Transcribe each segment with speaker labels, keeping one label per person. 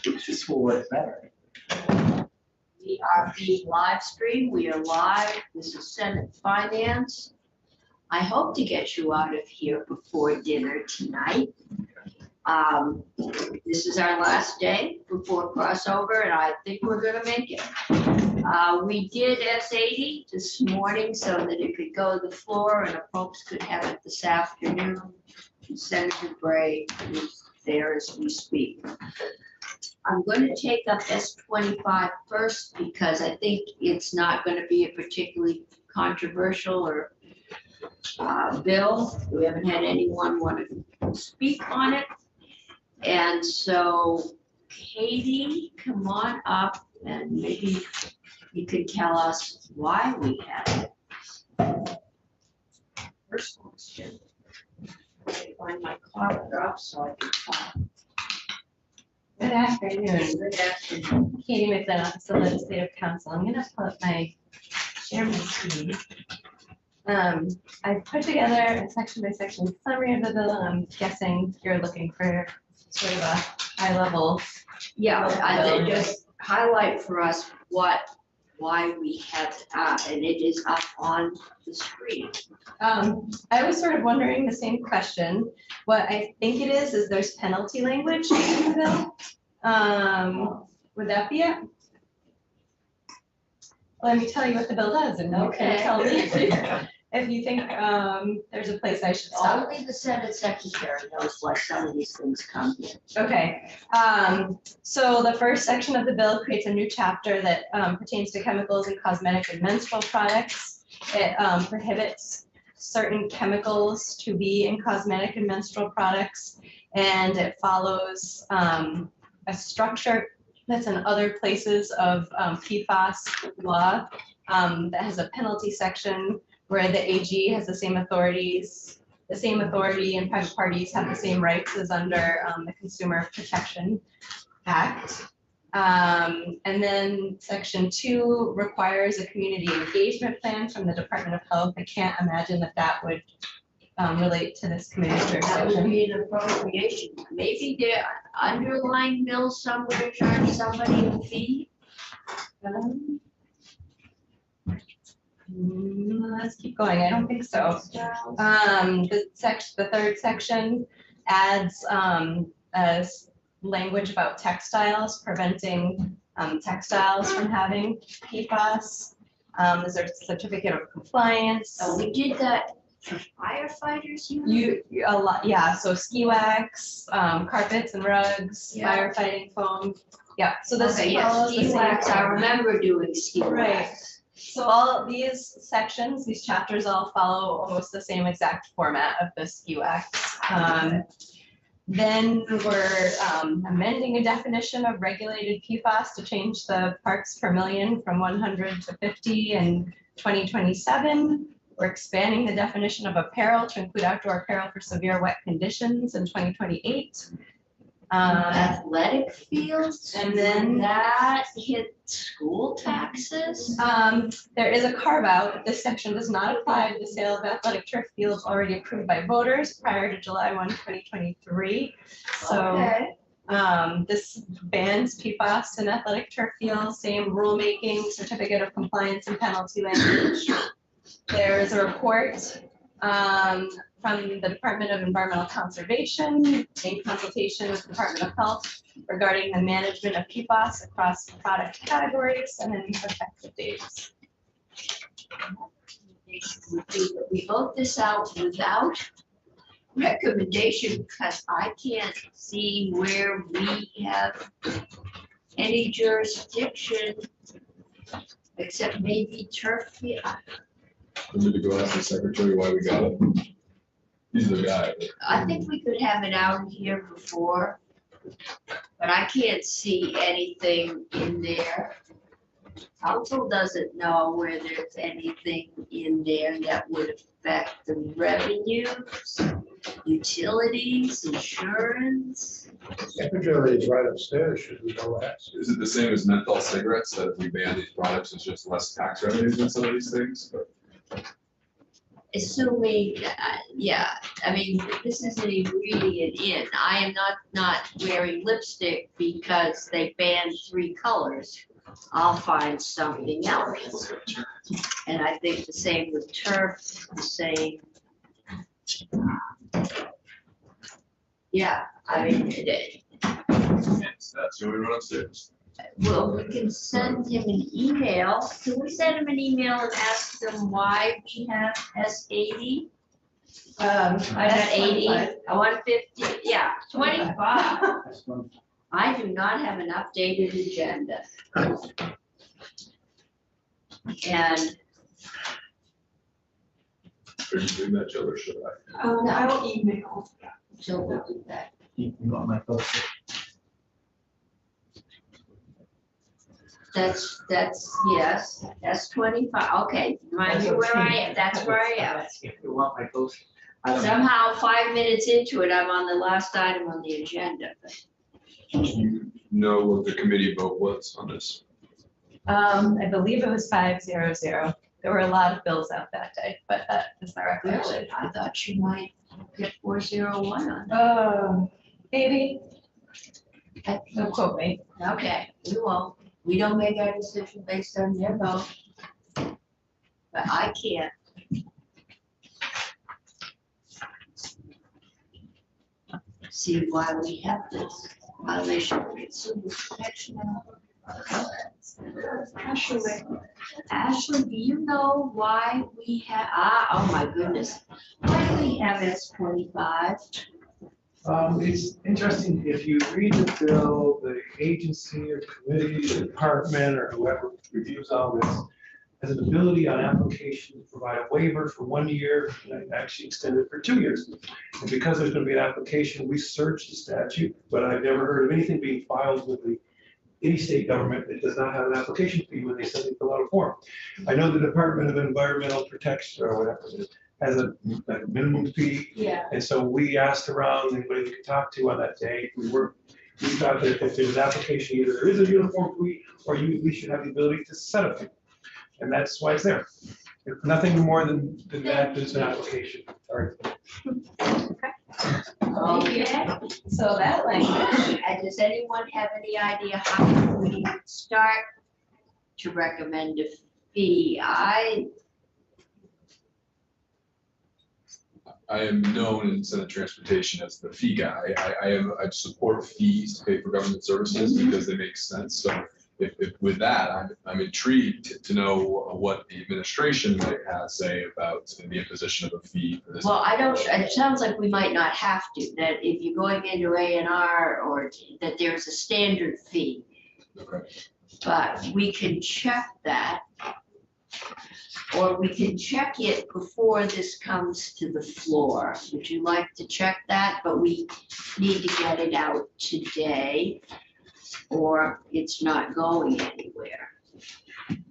Speaker 1: It just will work better.
Speaker 2: We are being live streamed. We are live. This is Senate Finance. I hope to get you out of here before dinner tonight. This is our last day before crossover, and I think we're gonna make it. We did S80 this morning so that it could go to the floor and the folks could have it this afternoon. Senator Bray is there as we speak. I'm going to take up S25 first because I think it's not going to be a particularly controversial or bill. We haven't had anyone want to speak on it. And so Katie, come on up and maybe you could tell us why we have it. First question. I find my collar up so I can talk.
Speaker 3: Good afternoon. Good afternoon. Katie McLean, Office of Legislative Counsel. I'm going to pull up my share my screen. I put together a section by section summary of the bill, and I'm guessing you're looking for sort of a high level.
Speaker 2: Yeah, I think just highlight for us why we have it up, and it is up on the screen.
Speaker 3: I was sort of wondering the same question. What I think it is there's penalty language in the bill. Would that be it? Let me tell you what the bill does, and you can tell me if you think there's a place I should stop.
Speaker 2: Only the Senate Secretary knows why some of these things come here.
Speaker 3: Okay, so the first section of the bill creates a new chapter that pertains to chemicals and cosmetic and menstrual products. It prohibits certain chemicals to be in cosmetic and menstrual products, and it follows a structure that's in other places of PFAS law that has a penalty section where the AG has the same authority, and private parties have the same rights as under the Consumer Protection Act. And then section 2 requires a community engagement plan from the Department of Health. I can't imagine that would relate to this committee's
Speaker 2: That would
Speaker 3: jurisdiction.
Speaker 2: be an appropriation. Maybe the underlying bill somewhere charge somebody a fee.
Speaker 3: Let's keep going. I don't think so. The third section adds language about textiles, preventing textiles from having PFAS. There's a certificate of compliance.
Speaker 2: So we did that for firefighters.
Speaker 3: A lot, yeah. So ski wax, carpets and rugs,
Speaker 2: Yeah.
Speaker 3: firefighting foam. Yeah. So this
Speaker 2: Okay, yes,
Speaker 3: follows the
Speaker 2: ski
Speaker 3: same
Speaker 2: wax. I
Speaker 3: format.
Speaker 2: remember doing ski
Speaker 3: Right.
Speaker 2: wax.
Speaker 3: So all of these sections, these chapters all follow almost the same exact format of the ski wax. Then we're amending a definition of regulated PFAS to change the parts per million from 100 to 50 in 2027. We're expanding the definition of apparel to include outdoor apparel for severe wet conditions in 2028.
Speaker 2: Athletic fields,
Speaker 3: And then
Speaker 2: that hit school taxes.
Speaker 3: there is a carve out. This section does not apply to the sale of athletic turf fields already approved by voters prior to July 1, 2023. So
Speaker 2: Okay.
Speaker 3: this bans PFAS in athletic turf fields, same rulemaking, certificate of compliance and penalty language. There is a report from the Department of Environmental Conservation in consultation with the Department of Health regarding the management of PFAS across product categories and then effective dates.
Speaker 2: We vote this out without recommendation because I can't see where we have any jurisdiction except maybe turf field.
Speaker 4: We need to go ask the secretary why we got it. He's the guy.
Speaker 2: I think we could have it out here before, but I can't see anything in there. Council doesn't know where there's anything in there that would affect the revenues, utilities, insurance.
Speaker 5: Secretary is right upstairs, should we go ask?
Speaker 4: Is it the same as menthol cigarettes, that if we ban these products, it's just less tax revenues than some of these things? But
Speaker 2: assuming, yeah, I mean, this isn't even really an in. I am not wearing lipstick because they banned 3 colors. I'll find something else. And I think the same with turf, the same. Yeah, I mean,
Speaker 4: That's the way we run upstairs.
Speaker 2: well, we can send him an email. Can we send him an email and ask them why we have S80? I got 80, I want 50, yeah, 25. I do not have an updated agenda. And
Speaker 4: Are you doing that, Jill, or should I?
Speaker 1: I will email.
Speaker 2: so we'll do that.
Speaker 6: You want my post?
Speaker 2: That's, yes, that's 25, okay, remind me where I am, that's where I am.
Speaker 6: If you want my post. I don't know.
Speaker 2: Somehow, 5 minutes into it, I'm on the last item on the agenda.
Speaker 4: Do you know what the committee vote was on this?
Speaker 3: I believe it was 500. There were a lot of bills out that day, but that is my recollection.
Speaker 2: Really, I thought you might get 401 on
Speaker 3: Maybe,
Speaker 2: that.
Speaker 3: don't quote me.
Speaker 2: Okay, we won't. We don't make our decision based on their vote. But I can't. See why we have this violation of consumer protection. Ashley, do you know why we have, oh my goodness, why do we have S25?
Speaker 5: It's interesting, if you read the bill, the agency or committee, the department, or whoever reviews all this, has an ability on application to provide a waiver for 1 year, and actually extend it for 2 years. And because there's gonna be an application, we searched the statute, but I've never heard of anything being filed with any state government that does not have an application fee when they send it fill out a form. I know the Department of Environmental Protection, or whatever it is, has a minimum fee.
Speaker 3: Yeah.
Speaker 5: And so we asked around, anybody we could talk to on that day, we thought that if there's an application, either there is a uniform fee, or we should have the ability to set a fee. And that's why it's there. If nothing more than that, there's an application, sorry.
Speaker 2: Okay,
Speaker 3: So that language,
Speaker 2: and does anyone have any idea how we would start to recommend a fee?
Speaker 4: I am known in Senate Transportation as the fee guy. I support fees to pay for government services because they make sense. So if with that, I'm intrigued to know what the administration might have say about the imposition of a fee for this.
Speaker 2: Well, it sounds like we might not have to, that if you're going into A&R or that there's a standard fee,
Speaker 4: Okay.
Speaker 2: but we can check that. Or we can check it before this comes to the floor. Would you like to check that? But we need to get it out today, or it's not going anywhere.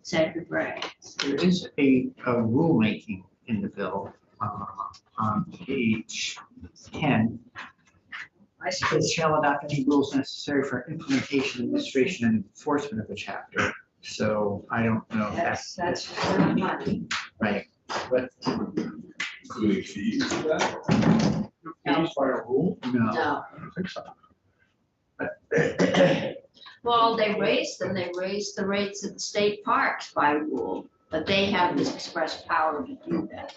Speaker 2: Secretary.
Speaker 6: There is a rulemaking in the bill on page 10. I suppose shall adopt any rules necessary for implementation, administration, and enforcement of the chapter. So I don't know if
Speaker 2: That's for money.
Speaker 6: right, but
Speaker 4: Including fees for that?
Speaker 5: Fees by a rule?
Speaker 6: no.
Speaker 2: No,
Speaker 4: I don't think so.
Speaker 2: well, they raised the rates at the state parks by rule, but they have this express power to do that.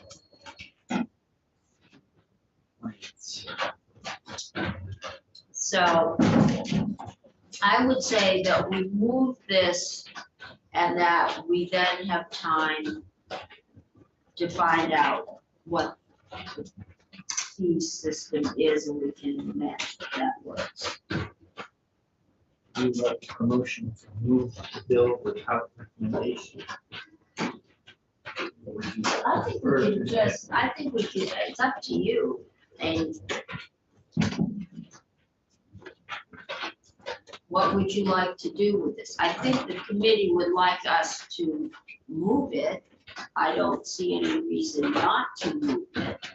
Speaker 2: So I would say that we move this and that we then have time to find out what the fee system is and we can match if that works.
Speaker 6: We would like a motion to move the bill without recommendation.
Speaker 2: I think we can it's up to you. And what would you like to do with this? I think the committee would like us to move it. I don't see any reason not to move it.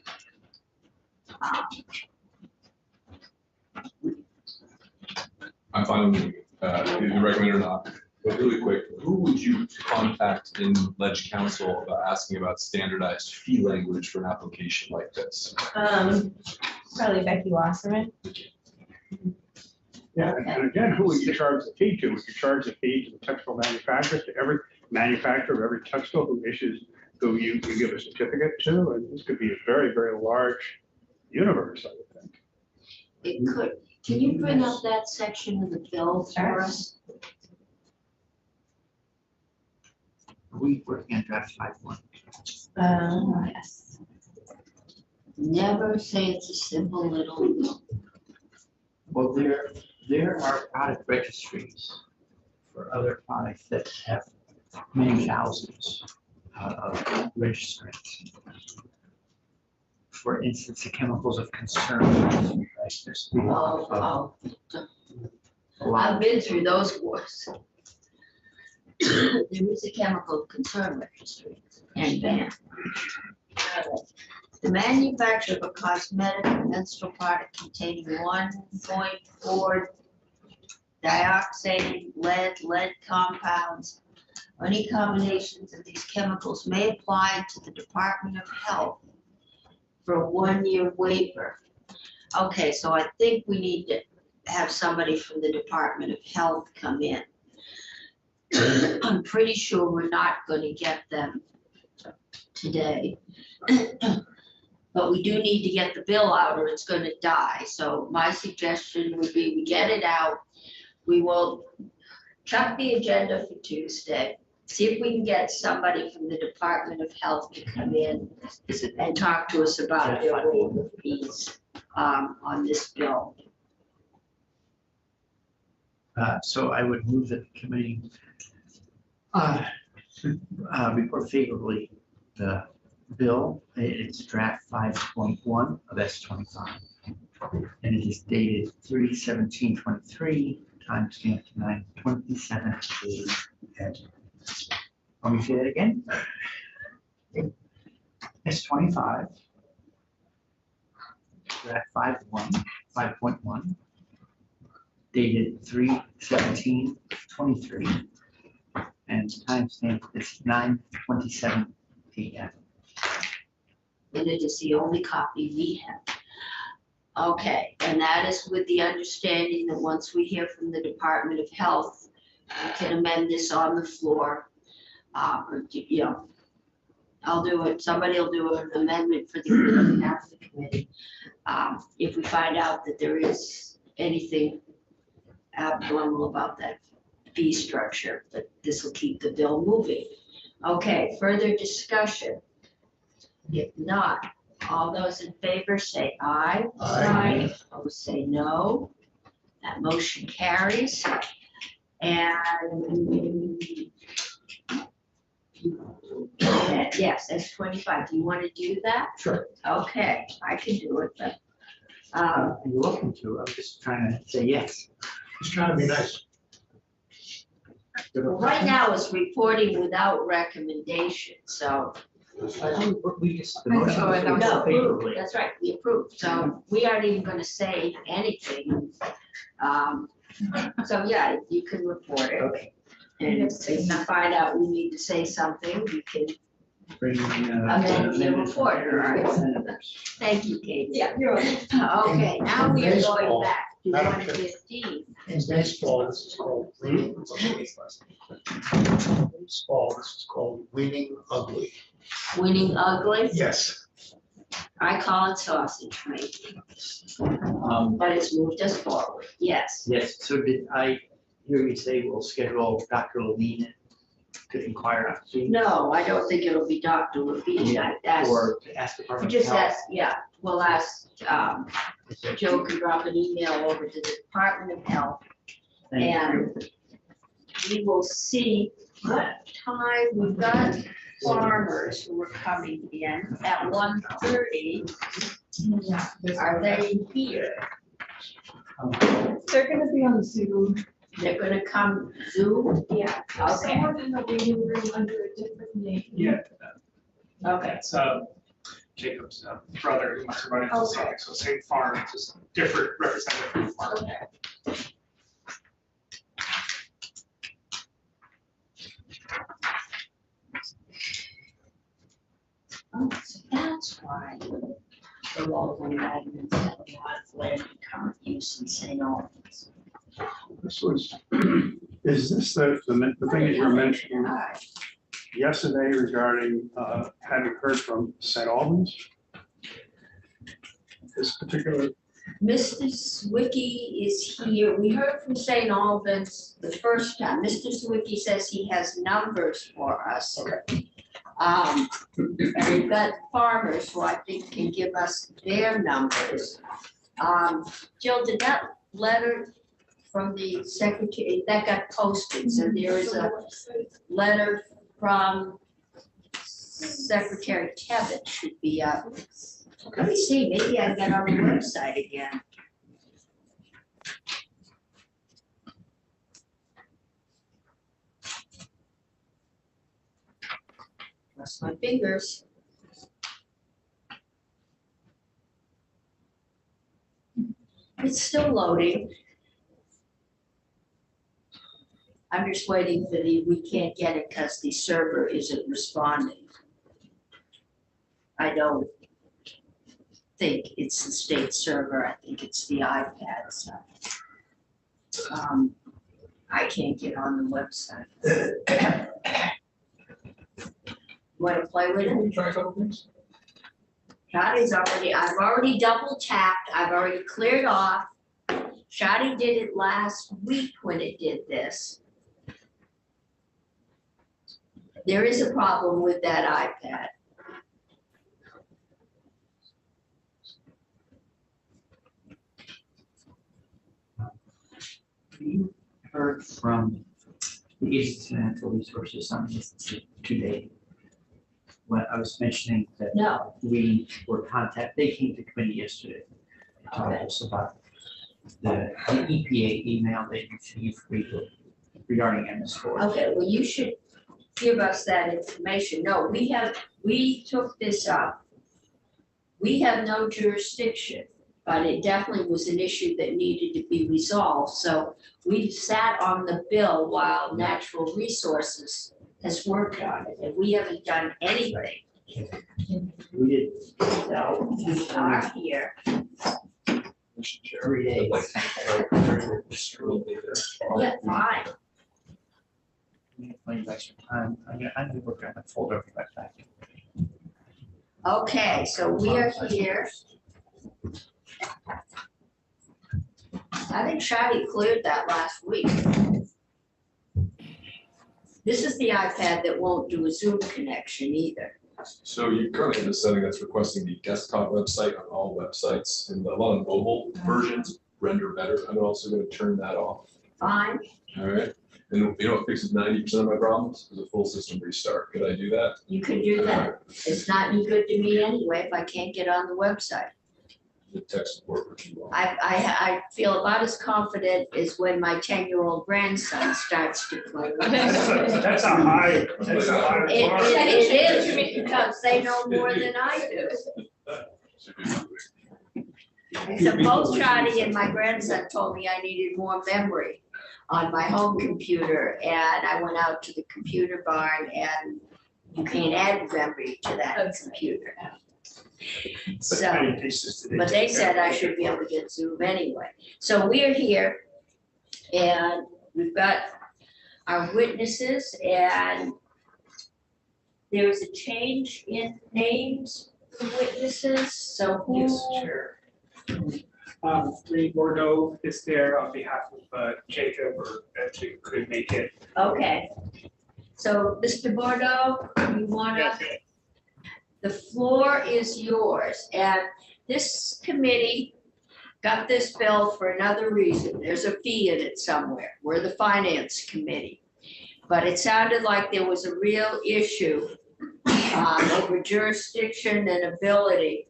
Speaker 4: I'm fine with it. If you recommend or not, But really quick, who would you contact in Ledge Council about asking about standardized fee language for an application like this?
Speaker 3: Probably Becky Wasserman.
Speaker 1: Yeah, and again, who would you charge the fee to? Would you charge the fee to the textile manufacturers, to every manufacturer of every textile who you give a certificate to? And this could be a very, very large universe, I would think.
Speaker 2: It could. Can you bring up that section of the bill for us?
Speaker 6: Are we working on draft 5.1?
Speaker 3: Yes.
Speaker 2: Never say it's a simple little bill.
Speaker 6: Well, there are product registries for other products that have many thousands of registrants. For instance, the chemicals of concern. Right? There's a lot of- a lot
Speaker 2: I've been through those wars. There is a chemical of concern registry and ban. The manufacture of a cosmetic or menstrual product containing 1.4 dioxane, lead compounds, or any combinations of these chemicals may apply to the Department of Health for a 1-year waiver. Okay, so I think we need to have somebody from the Department of Health come in. I'm pretty sure we're not gonna get them today. But we do need to get the bill out or it's gonna die. So my suggestion would be we get it out. We will chuck the agenda for Tuesday. See if we can get somebody from the Department of Health to come in and talk to us about their waiver fees on this bill.
Speaker 6: So I would move that the committee report favorably the bill. It's draft 5.1 of S25. And it is dated 3/17/23, timestamp 9/27. Let me say that again. S25. Draft 5.1. Dated 3/17/23. And timestamp is 9:27 p.m.
Speaker 2: And it is the only copy we have. Okay, and that is with the understanding that once we hear from the Department of Health, we can amend this on the floor. Or, you know, I'll do it, somebody will do an amendment for the half of the committee. If we find out that there is anything abnormal about that fee structure, but this will keep the bill moving. Okay, further discussion? If not, all those in favor say aye.
Speaker 5: Aye.
Speaker 2: Opposed say no. That motion carries. And yes, that's 25. Do you want to do that?
Speaker 6: Sure.
Speaker 2: Okay, I can do it, but
Speaker 6: You're welcome to. I'm just trying to say yes.
Speaker 5: Just trying to be nice.
Speaker 2: well, right now it's reporting without recommendation, so.
Speaker 6: We just, the motion
Speaker 3: Oh, I
Speaker 6: was
Speaker 2: No,
Speaker 6: favorably.
Speaker 2: that's right, we approved, so we aren't even gonna say anything. So yeah, you can report it.
Speaker 6: Okay.
Speaker 2: And if you find out we need to say something, we can,
Speaker 6: Bring
Speaker 2: amend the report, all right.
Speaker 6: Senators.
Speaker 2: Thank you, Katie.
Speaker 3: Yeah, you're welcome.
Speaker 2: Okay, now we are going
Speaker 5: Baseball.
Speaker 2: back to
Speaker 5: Madam
Speaker 2: 115.
Speaker 5: In baseball, this is called winning. Baseball, this is called winning ugly.
Speaker 2: Winning ugly,
Speaker 5: Yes.
Speaker 2: I call it sausage making, but it's moved us forward, yes.
Speaker 6: Yes, so did I hear you say we'll schedule Dr. Levine to inquire on fees?
Speaker 2: No, I don't think it'll be Dr. Levine, I'd ask,
Speaker 6: Or to ask the Department of
Speaker 2: just
Speaker 6: Health?
Speaker 2: ask, yeah, we'll ask, Joe can drop an email over to the Department of Health, and we will see what time we've got farmers who are coming in at 1:30. Are they here?
Speaker 7: They're gonna be on Zoom.
Speaker 2: They're gonna come Zoom?
Speaker 7: Yeah.
Speaker 2: Okay.
Speaker 7: Someone in the waiting room under a different name.
Speaker 8: Yeah,
Speaker 2: Okay,
Speaker 8: that's Jacob's brother, who must have run into the same, so same farm, just different representative from the farm.
Speaker 2: okay. the local amendments and a lot of land in current use in St. Albans.
Speaker 1: This was, is this the thing that you were mentioning
Speaker 2: All right.
Speaker 1: yesterday regarding having heard from St. Albans? This particular,
Speaker 2: Mr. Zwicky is here. We heard from St. Albans the first time. Mr. Zwicky says he has numbers for us. And we've got farmers who I think can give us their numbers. Jill, did that letter from the secretary, that got posted, so there is a letter from Secretary Tevitt should be up. Let me see, maybe I got on the website again. Cross my fingers. It's still loading. I'm just waiting for we can't get it because the server isn't responding. I don't think it's the state server, I think it's the iPad stuff. I can't get on the website. Want to play with it?
Speaker 4: Try a couple things.
Speaker 2: Shadi's I've already double tapped, I've already cleared off. Shadi did it last week when it did this. There is a problem with that iPad.
Speaker 6: We heard from the East Natural Resources on this today. When I was mentioning that
Speaker 2: No,
Speaker 6: we were they came to committee yesterday. to Talk to us about the EPA email they received regarding MS4.
Speaker 2: okay, well, you should give us that information. No, we took this up. We have no jurisdiction, but it definitely was an issue that needed to be resolved. So we sat on the bill while Natural Resources has worked on it, and we haven't done anything.
Speaker 6: We did
Speaker 2: So we are here.
Speaker 6: every day.
Speaker 2: Yeah, fine.
Speaker 6: When you got some time, I'm gonna work on the folder right back.
Speaker 2: Okay, so we are here. I think Shadi cleared that last week. This is the iPad that won't do a Zoom connection either.
Speaker 4: So you currently have a setting that's requesting the desktop website on all websites, and a lot of mobile versions render better. I'm also going to turn that off.
Speaker 2: Fine,
Speaker 4: All right. And you know what fixes 90% of my problems is a full system restart. Could I do that?
Speaker 2: you can do that. It's not any good to me anyway if I can't get on the website.
Speaker 4: The tech support, which you want.
Speaker 2: I feel about as confident as when my 10-year-old grandson starts to play.
Speaker 8: That's a high, that's a high bar.
Speaker 2: It is because they know more than I do.
Speaker 4: Should be moving.
Speaker 2: So both Shadi and my grandson told me I needed more memory on my home computer, and I went out to the computer barn, and you can't add memory to that computer. So, but they said I should be able to get Zoom anyway. So we're here, and we've got our witnesses, and there was a change in names for witnesses, so who?
Speaker 8: Yes, Chair. Lee Bordeaux is there on behalf of Jacob, or if you could make it.
Speaker 2: Okay, so Mr. Bordeaux, you wanna, the floor is yours, and this committee got this bill for another reason. There's a fee in it somewhere. We're the finance committee. But it sounded like there was a real issue over jurisdiction and ability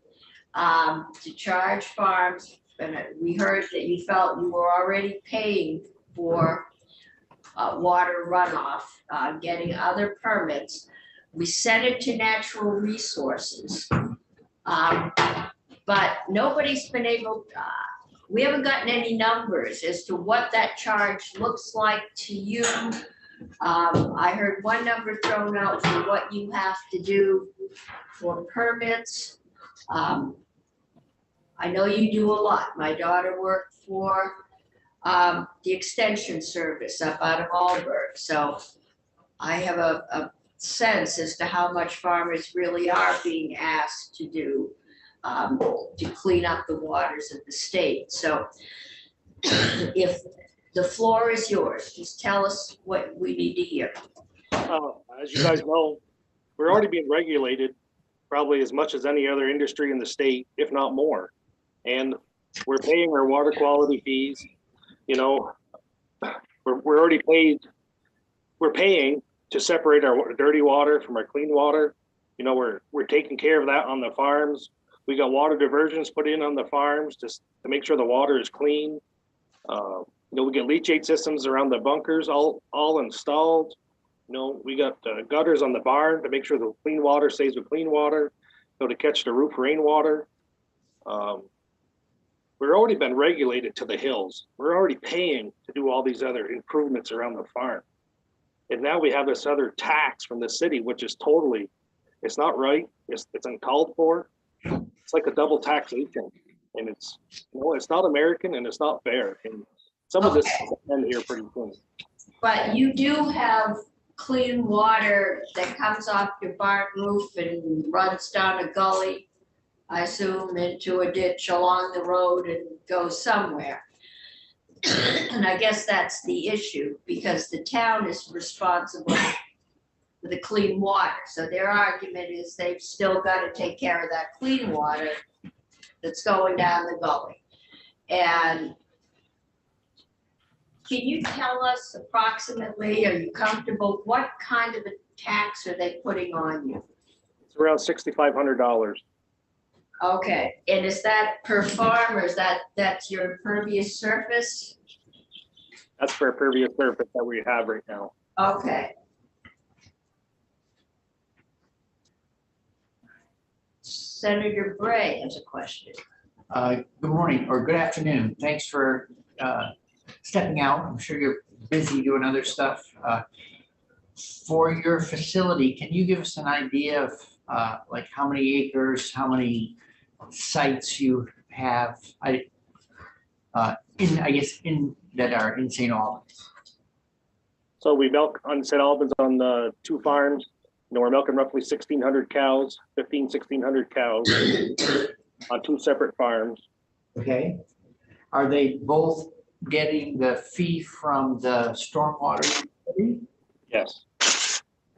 Speaker 2: to charge farms. And we heard that you felt you were already paying for water runoff, getting other permits. We sent it to Natural Resources. But nobody's been able, we haven't gotten any numbers as to what that charge looks like to you. I heard one number thrown out for what you have to do for permits. I know you do a lot. My daughter worked for the extension service up out of Alberg, so I have a sense as to how much farmers really are being asked to do to clean up the waters of the state. So if the floor is yours, just tell us what we need to hear.
Speaker 9: As you guys know, we're already being regulated probably as much as any other industry in the state, if not more. And we're paying our water quality fees. You know, we're already paid. We're paying to separate our dirty water from our clean water. You know, we're taking care of that on the farms. We got water diversions put in on the farms to make sure the water is clean. You know, we get leachate systems around the bunkers all installed. You know, we got gutters on the barn to make sure the clean water stays with clean water, so to catch the roof rainwater. We've already been regulated to the hills. We're already paying to do all these other improvements around the farm. And now we have this other tax from the city, which is totally, it's not right. It's uncalled for. It's like a double taxation. And it's, you know, it's not American and it's not fair. And some of this will end here pretty soon.
Speaker 2: But you do have clean water that comes off your barn roof and runs down a gully, I assume, into a ditch along the road and goes somewhere. And I guess that's the issue, because the town is responsible for the clean water. So their argument is they've still got to take care of that clean water that's going down the gully. And can you tell us approximately, are you comfortable, what kind of a tax are they putting on you?
Speaker 9: It's around $6,500.
Speaker 2: Okay, and is that per farm, or is that's your impervious surface?
Speaker 9: That's for impervious surface that we have right now.
Speaker 2: Okay. Senator Bray has a question.
Speaker 6: Good morning or good afternoon. Thanks for stepping out. I'm sure you're busy doing other stuff. For your facility, can you give us an idea of like how many acres, how many sites you have that are in St. Albans?
Speaker 9: So we milk on St. Albans on the 2 farms. You know, we're milking roughly 1,600 cows, 1,600 cows on 2 separate farms.
Speaker 6: Okay. Are they both getting the fee from the stormwater utility?
Speaker 9: Yes,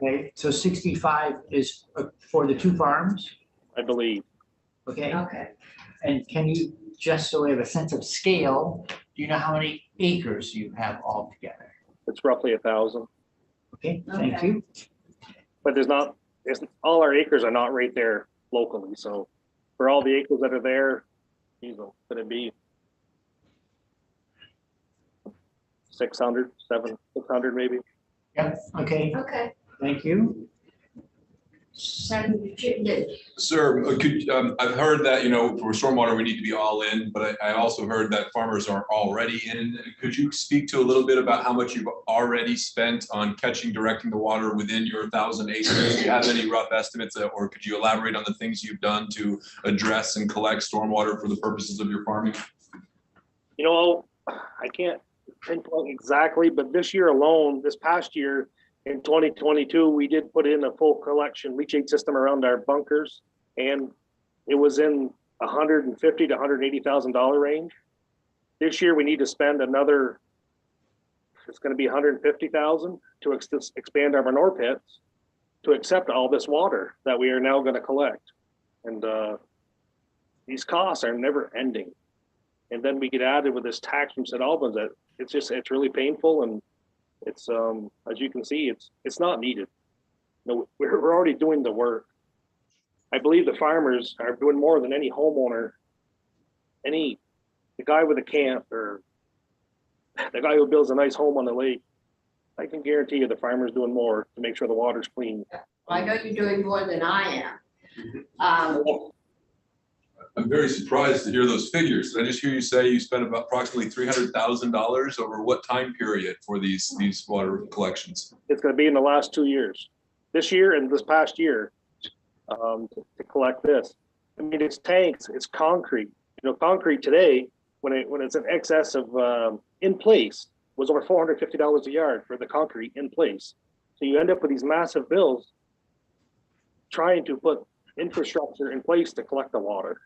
Speaker 6: Okay, so 65 is for the 2 farms?
Speaker 9: I believe.
Speaker 6: Okay,
Speaker 2: Okay.
Speaker 6: and can you, just so we have a sense of scale, do you know how many acres you have altogether?
Speaker 9: It's roughly 1,000.
Speaker 6: Okay, thank
Speaker 2: Okay.
Speaker 6: you.
Speaker 9: But all our acres are not right there locally. So for all the acres that are there, you know, could it be 600 maybe?
Speaker 6: Yeah, okay,
Speaker 2: Okay.
Speaker 6: thank you.
Speaker 2: Senator Chittenden.
Speaker 4: Sir, I've heard that, you know, for stormwater, we need to be all in, but I also heard that farmers are already in. Could you speak to a little bit about how much you've already spent on catching, directing the water within your 1,000 acres? Do you have any rough estimates, or could you elaborate on the things you've done to address and collect stormwater for the purposes of your farming?
Speaker 9: You know, I can't pinpoint exactly, but this year alone, this past year, in 2022, we did put in a full collection leachate system around our bunkers, and it was in $150,000 to $180,000 range. This year, we need to spend another. It's going to be $150,000 to expand our manure pits to accept all this water that we are now going to collect, and these costs are never ending. And then we get added with this tax from St. Albans that it's really painful, and it's as you can see, it's not needed. No, we're already doing the work. I believe the farmers are doing more than any homeowner, the guy with a camp or the guy who builds a nice home on the lake. I can guarantee you the farmer's doing more to make sure the water's clean.
Speaker 2: I know you're doing more than I am.
Speaker 4: I'm very surprised to hear those figures. Did I just hear you say you spent about approximately $300,000 over what time period for these water collections?
Speaker 9: It's going to be in the last 2 years, this year and this past year, to collect this. I mean, it's tanks, it's concrete, concrete today, when it's in excess of in place, was over $450 a yard for the concrete in place. So you end up with these massive bills trying to put infrastructure in place to collect the water.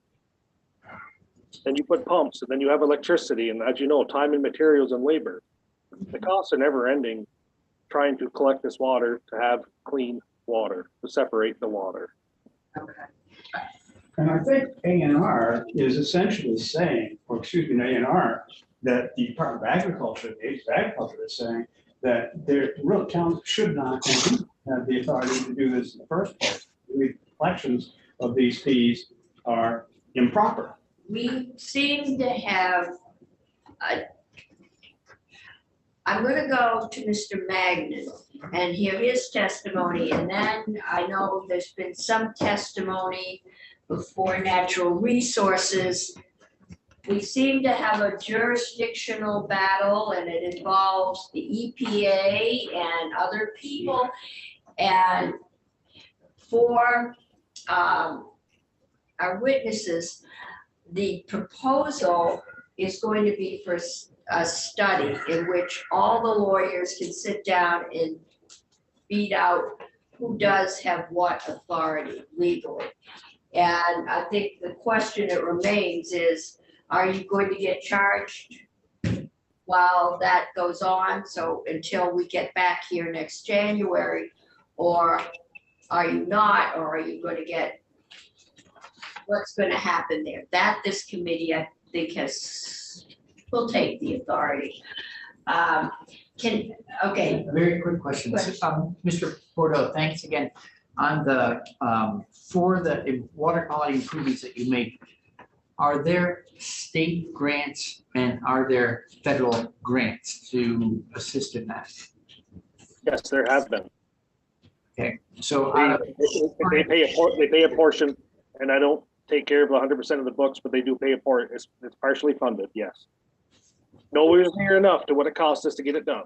Speaker 9: Then you put pumps, and then you have electricity, and as you know, time and materials and labor. The costs are never ending trying to collect this water to have clean water, to separate the water.
Speaker 1: And I think ANR is essentially saying, ANR, that the Department of Agriculture, the Agency of Agriculture is saying that their real towns should not have the authority to do this in the first place. The collections of these fees are improper.
Speaker 2: We seem to have, I'm gonna go to Mr. Magnan and hear his testimony, and then I know there's been some testimony before Natural Resources. We seem to have a jurisdictional battle, and it involves the EPA and other people. And for our witnesses, the proposal is going to be for a study in which all the lawyers can sit down and beat out who does have what authority legally. And I think the question that remains is, are you going to get charged while that goes on? So until we get back here next January, or are you not, or are you going to get, what's going to happen there? That this committee, I think, will take the authority. Okay.
Speaker 6: A very quick question. Mr. Bordeaux, thanks again. On the, for the water quality improvements that you make, are there state grants and are there federal grants to assist in that?
Speaker 9: Yes, there have been.
Speaker 6: Okay, so
Speaker 9: They pay a portion, and I don't take care of 100% of the books, but they do pay a portion. It's partially funded, yes. Nowhere near enough to what it costs us to get it done.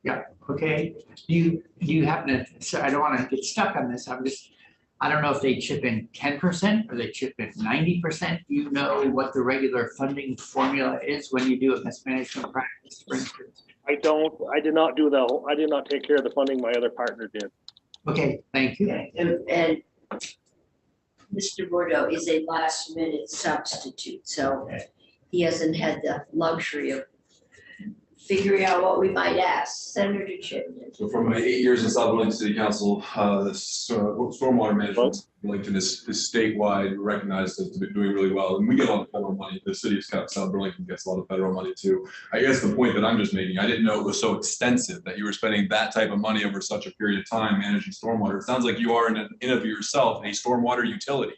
Speaker 6: yeah, okay. Do you happen to, so I don't want to get stuck on this. I don't know if they chip in 10% or they chip in 90%. Do you know what the regular funding formula is when you do a best management practice, for instance?
Speaker 9: I did not take care of the funding. My other partner did.
Speaker 6: Okay, thank you.
Speaker 2: And Mr. Bordeaux is a last minute substitute, so he hasn't had the luxury of figuring out what we might ask. Senator Chittenden.
Speaker 4: So from my 8 years in South Burlington City Council, this stormwater management in Burlington is statewide recognized as doing really well. And we get a lot of federal money. The city of South Burlington gets a lot of federal money too. I guess the point that I'm just making, I didn't know it was so extensive that you were spending that type of money over such a period of time managing stormwater. It sounds like you are in and of yourself a stormwater utility.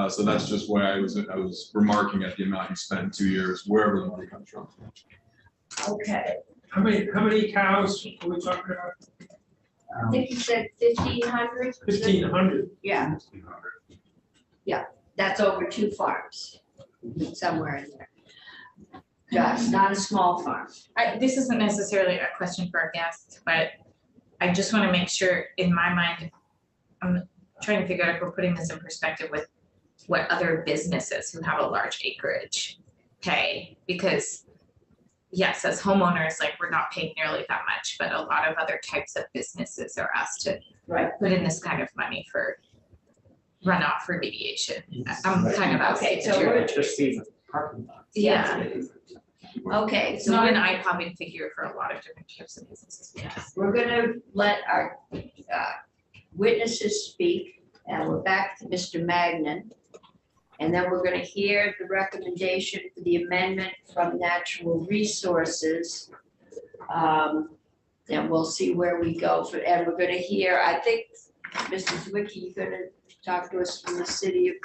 Speaker 4: So that's just why I was remarking at the amount you spent in 2 years, wherever the money comes from.
Speaker 2: Okay,
Speaker 8: How many cows are we talking about?
Speaker 2: I think you said 1,500?
Speaker 8: 1,500.
Speaker 2: Yeah. Yeah, that's over 2 farms, somewhere in there. Just not a small farm.
Speaker 10: This isn't necessarily a question for our guests, but I just want to make sure, in my mind, I'm trying to figure out if we're putting this in perspective with what other businesses who have a large acreage pay, because yes, as homeowners, like, we're not paying nearly that much, but a lot of other types of businesses are asked to put in this kind of money for runoff remediation. I'm kind of asking.
Speaker 2: Okay, so we're,
Speaker 10: Yeah,
Speaker 2: okay,
Speaker 10: it's
Speaker 2: so
Speaker 10: not an
Speaker 2: we're,
Speaker 10: eye-popping figure for a lot of different types of businesses, yes.
Speaker 2: we're gonna let our witnesses speak, and we're back to Mr. Magnan. And then we're gonna hear the recommendation for the amendment from Natural Resources. And we'll see where we go for, and we're gonna hear, I think, Mr. Zwicky, you're gonna talk to us from the city of,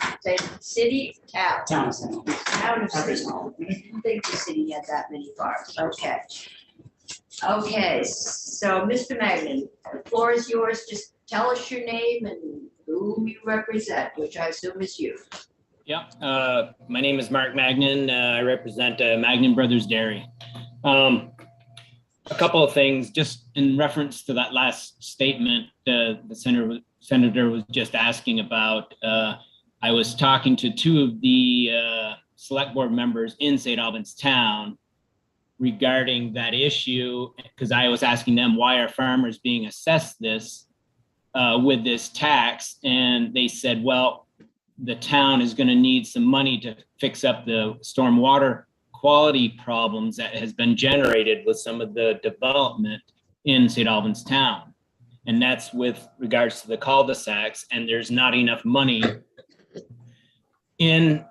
Speaker 2: town.
Speaker 6: Town center.
Speaker 2: Town of St. I didn't think the city had that many farms, okay. Okay, so Mr. Magnan, the floor is yours, just tell us your name and who you represent, which I assume is you.
Speaker 11: Yeah, my name is Mark Magnan. I represent Magnan Brothers Dairy. A couple of things, just in reference to that last statement the senator was just asking about. I was talking to 2 of the select board members in St. Albans town regarding that issue, because I was asking them, why are farmers being assessed this with this tax? And they said, well, the town is going to need some money to fix up the stormwater quality problems that has been generated with some of the development in St. Albans town. And that's with regards to the cul-de-sacs, and there's not enough money in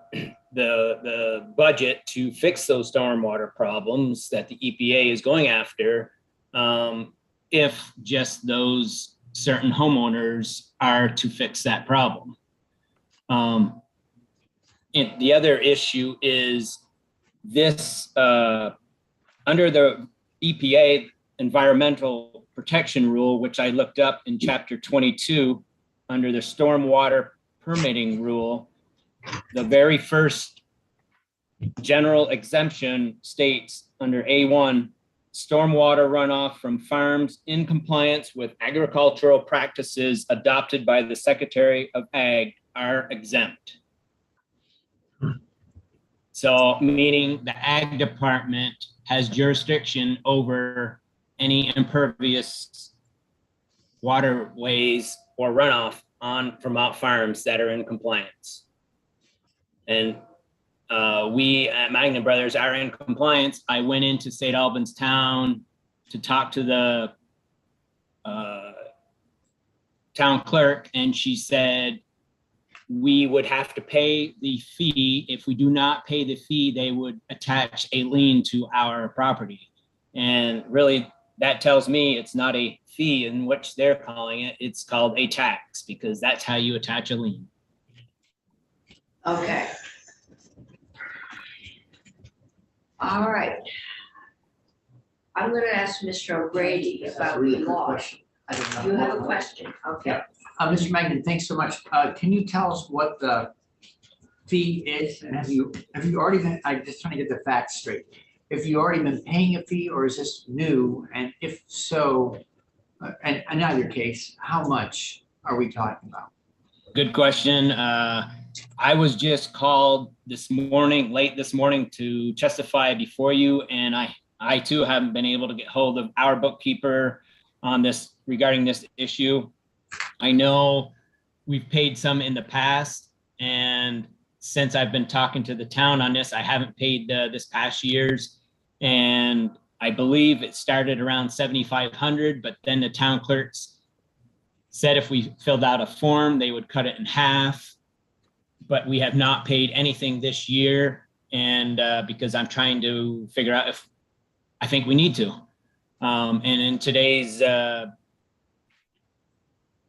Speaker 11: the budget to fix those stormwater problems that the EPA is going after, if just those certain homeowners are to fix that problem. And the other issue is this, under the EPA environmental protection rule, which I looked up in chapter 22, under the stormwater permitting rule, the very first general exemption states under A1, stormwater runoff from farms in compliance with agricultural practices adopted by the Secretary of Ag are exempt. So meaning the Ag Department has jurisdiction over any impervious waterways or runoff from out farms that are in compliance. And we at Magnin Brothers are in compliance. I went into St. Albans town to talk to the town clerk, and she said we would have to pay the fee. If we do not pay the fee, they would attach a lien to our property. And really, that tells me it's not a fee in which they're calling it. It's called a tax, because that's how you attach a lien.
Speaker 2: Okay. All right. I'm gonna ask Mr. O'Grady
Speaker 6: That's
Speaker 2: about
Speaker 6: a really
Speaker 2: the
Speaker 6: good
Speaker 2: law.
Speaker 6: question. I did not
Speaker 2: You
Speaker 6: know
Speaker 2: have a
Speaker 6: that.
Speaker 2: question, okay?
Speaker 6: Mr. Magnin, thanks so much. Can you tell us what the fee is? And have you already been, I'm just trying to get the facts straight. Have you already been paying a fee, or is this new? And if so, and not your case, how much are we talking about?
Speaker 11: Good question. I was just called this morning, late this morning, to testify before you, and I too haven't been able to get hold of our bookkeeper on this regarding this issue. I know we've paid some in the past, and since I've been talking to the town on this, I haven't paid this past year's, and I believe it started around $7,500, but then the town clerks said if we filled out a form, they would cut it in half. But we have not paid anything this year, and because I'm trying to figure out if I think we need to. And in today's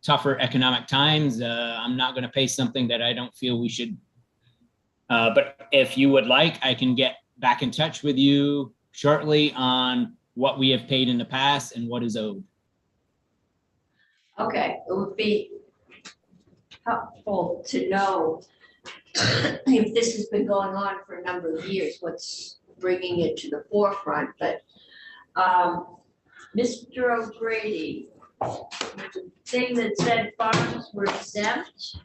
Speaker 11: tougher economic times, I'm not going to pay something that I don't feel we should. But if you would like, I can get back in touch with you shortly on what we have paid in the past and what is owed.
Speaker 2: Okay, it would be helpful to know if this has been going on for a number of years, what's bringing it to the forefront, but Mr. O'Grady, the thing that said farms were exempt,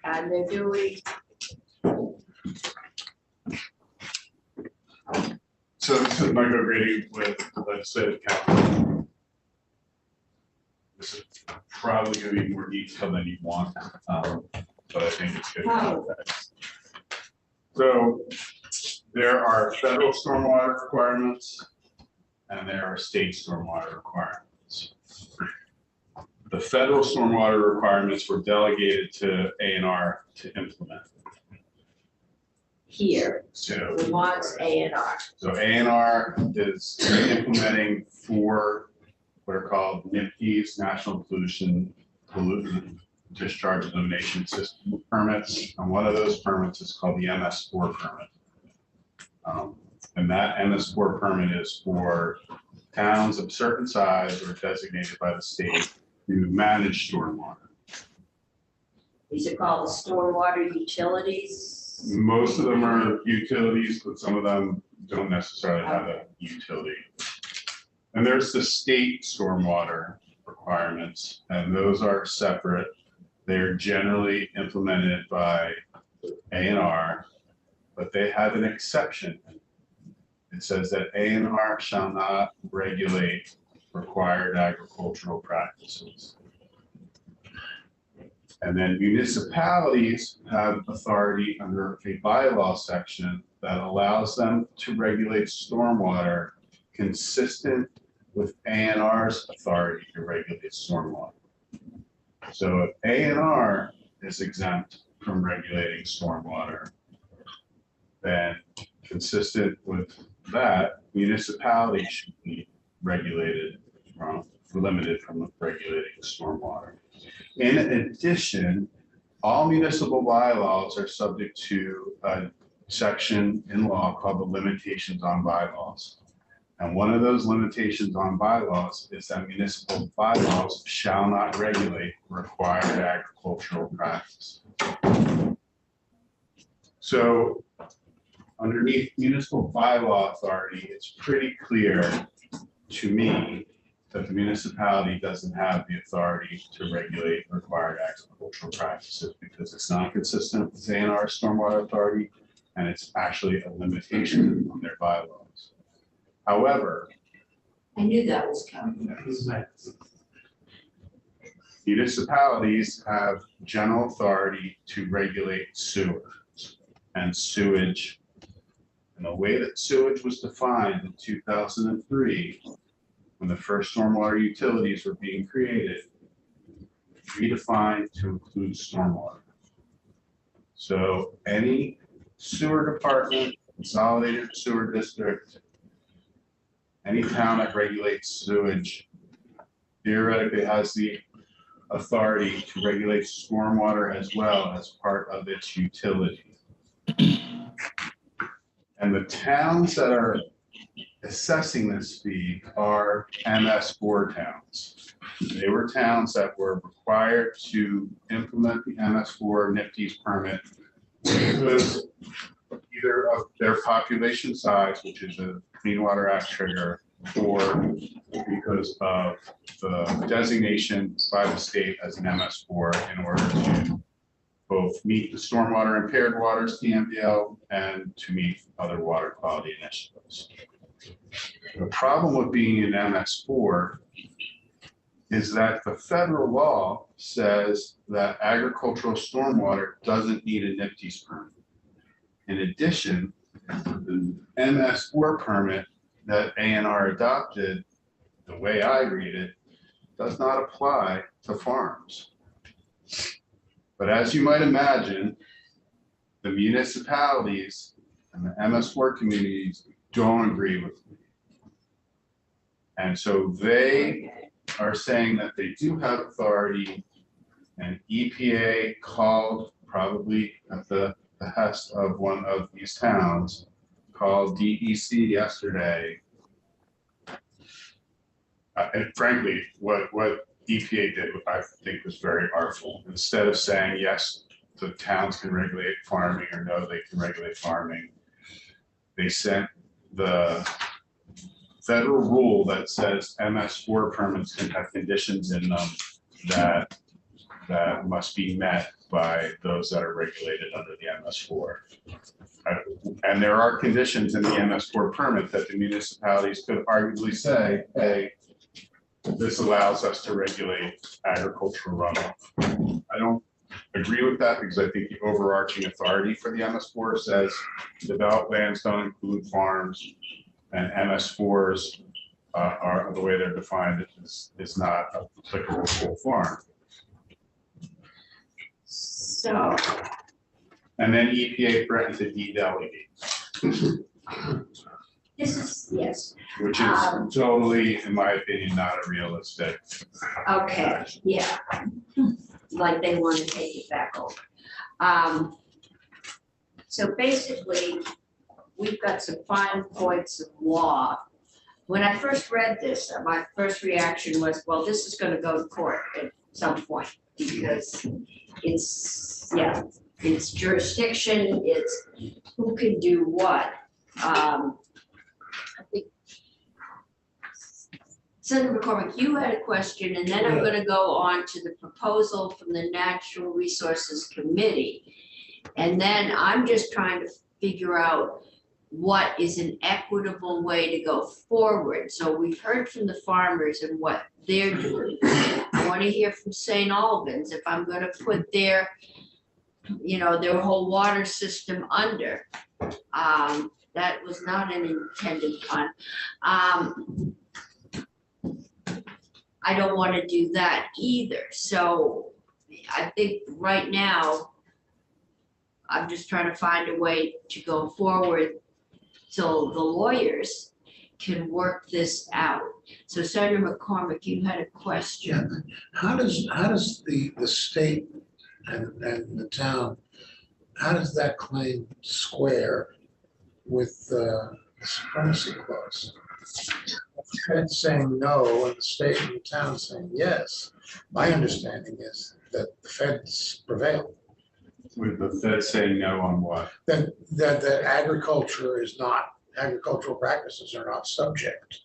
Speaker 2: and they're doing.
Speaker 12: So this is Mike O'Grady with the Legislative Council. This is probably going to be more detailed than you want, but I think it's good context. So there are federal stormwater requirements and there are state stormwater requirements. The federal stormwater requirements were delegated to A&R to implement.
Speaker 2: Here,
Speaker 12: So
Speaker 2: we want A&R.
Speaker 12: So A&R is implementing 4 what are called NPDES, National Pollutant Discharge Elimination System permits. And one of those permits is called the MS4 permit. And that MS4 permit is for towns of certain size or designated by the state to manage stormwater.
Speaker 2: These are called stormwater utilities.
Speaker 12: Most of them are utilities, but some of them don't necessarily have a utility. And there's the state stormwater requirements, and those are separate. They're generally implemented by A&R, but they have an exception. It says that A&R shall not regulate required agricultural practices. And then municipalities have authority under a bylaw section that allows them to regulate stormwater consistent with A&R's authority to regulate stormwater. So if A&R is exempt from regulating stormwater, then consistent with that, municipalities should be regulated limited from regulating stormwater. In addition, all municipal bylaws are subject to a section in law called the limitations on bylaws. And one of those limitations on bylaws is that municipal bylaws shall not regulate required agricultural practice. So underneath municipal bylaw authority, it's pretty clear to me that the municipality doesn't have the authority to regulate required agricultural practices because it's not consistent with A&R stormwater authority, and it's actually a limitation on their bylaws. However,
Speaker 2: I knew that was coming.
Speaker 12: municipalities have general authority to regulate sewage and sewage. And the way that sewage was defined in 2003, when the first stormwater utilities were being created, redefined to include stormwater. So any sewer department, consolidated sewer district, any town that regulates sewage theoretically has the authority to regulate stormwater as well as part of its utility. And the towns that are assessing this fee are MS4 towns. They were towns that were required to implement the MS4 NIPD's permit because either of their population size, which is a Clean Water Act trigger, or because of the designation by the state as an MS4 in order to both meet the stormwater impaired waters TMDL and to meet other water quality initiatives. The problem with being an MS4 is that the federal law says that agricultural stormwater doesn't need a NIPD's permit. In addition, the MS4 permit that A&R adopted, the way I read it, does not apply to farms. But as you might imagine, the municipalities and the MS4 communities don't agree with me. And so they are saying that they do have authority, and EPA called, probably at the behest of one of these towns, called DEC yesterday. And frankly, what EPA did, I think, was very artful. Instead of saying, yes, the towns can regulate farming, or no, they can regulate farming, they sent the federal rule that says MS4 permits can have conditions in them that must be met by those that are regulated under the MS4. And there are conditions in the MS4 permit that the municipalities could arguably say, hey, this allows us to regulate agricultural runoff. I don't agree with that because I think the overarching authority for the MS4 says developed lands don't include farms, and MS4s are the way they're defined is not applicable to a farm.
Speaker 2: So,
Speaker 12: And then EPA threatened to de-delegate,
Speaker 2: this is, yes,
Speaker 12: which is totally, in my opinion, not a realistic.
Speaker 2: okay, yeah. Like they want to take it back over. So basically, we've got some fine points of law. When I first read this, my first reaction was, well, this is gonna go to court at some point because it's, yeah, it's jurisdiction, it's who can do what. I think Senator McCormick, you had a question, and then I'm gonna go on to the proposal from the Natural Resources Committee. And then I'm just trying to figure out what is an equitable way to go forward. So we've heard from the farmers and what they're doing. I want to hear from St. Albans if I'm going to put their, their whole water system under. That was not an intended pun. I don't want to do that either. So I think right now, I'm just trying to find a way to go forward so the lawyers can work this out. So Senator McCormick, you had a question.
Speaker 13: How does the state and the town, how does that claim square with the supremacy clause? The Fed saying no and the state and the town saying yes. My understanding is that the Feds prevail.
Speaker 12: With the Fed saying no on what?
Speaker 13: That agriculture is not, agricultural practices are not subject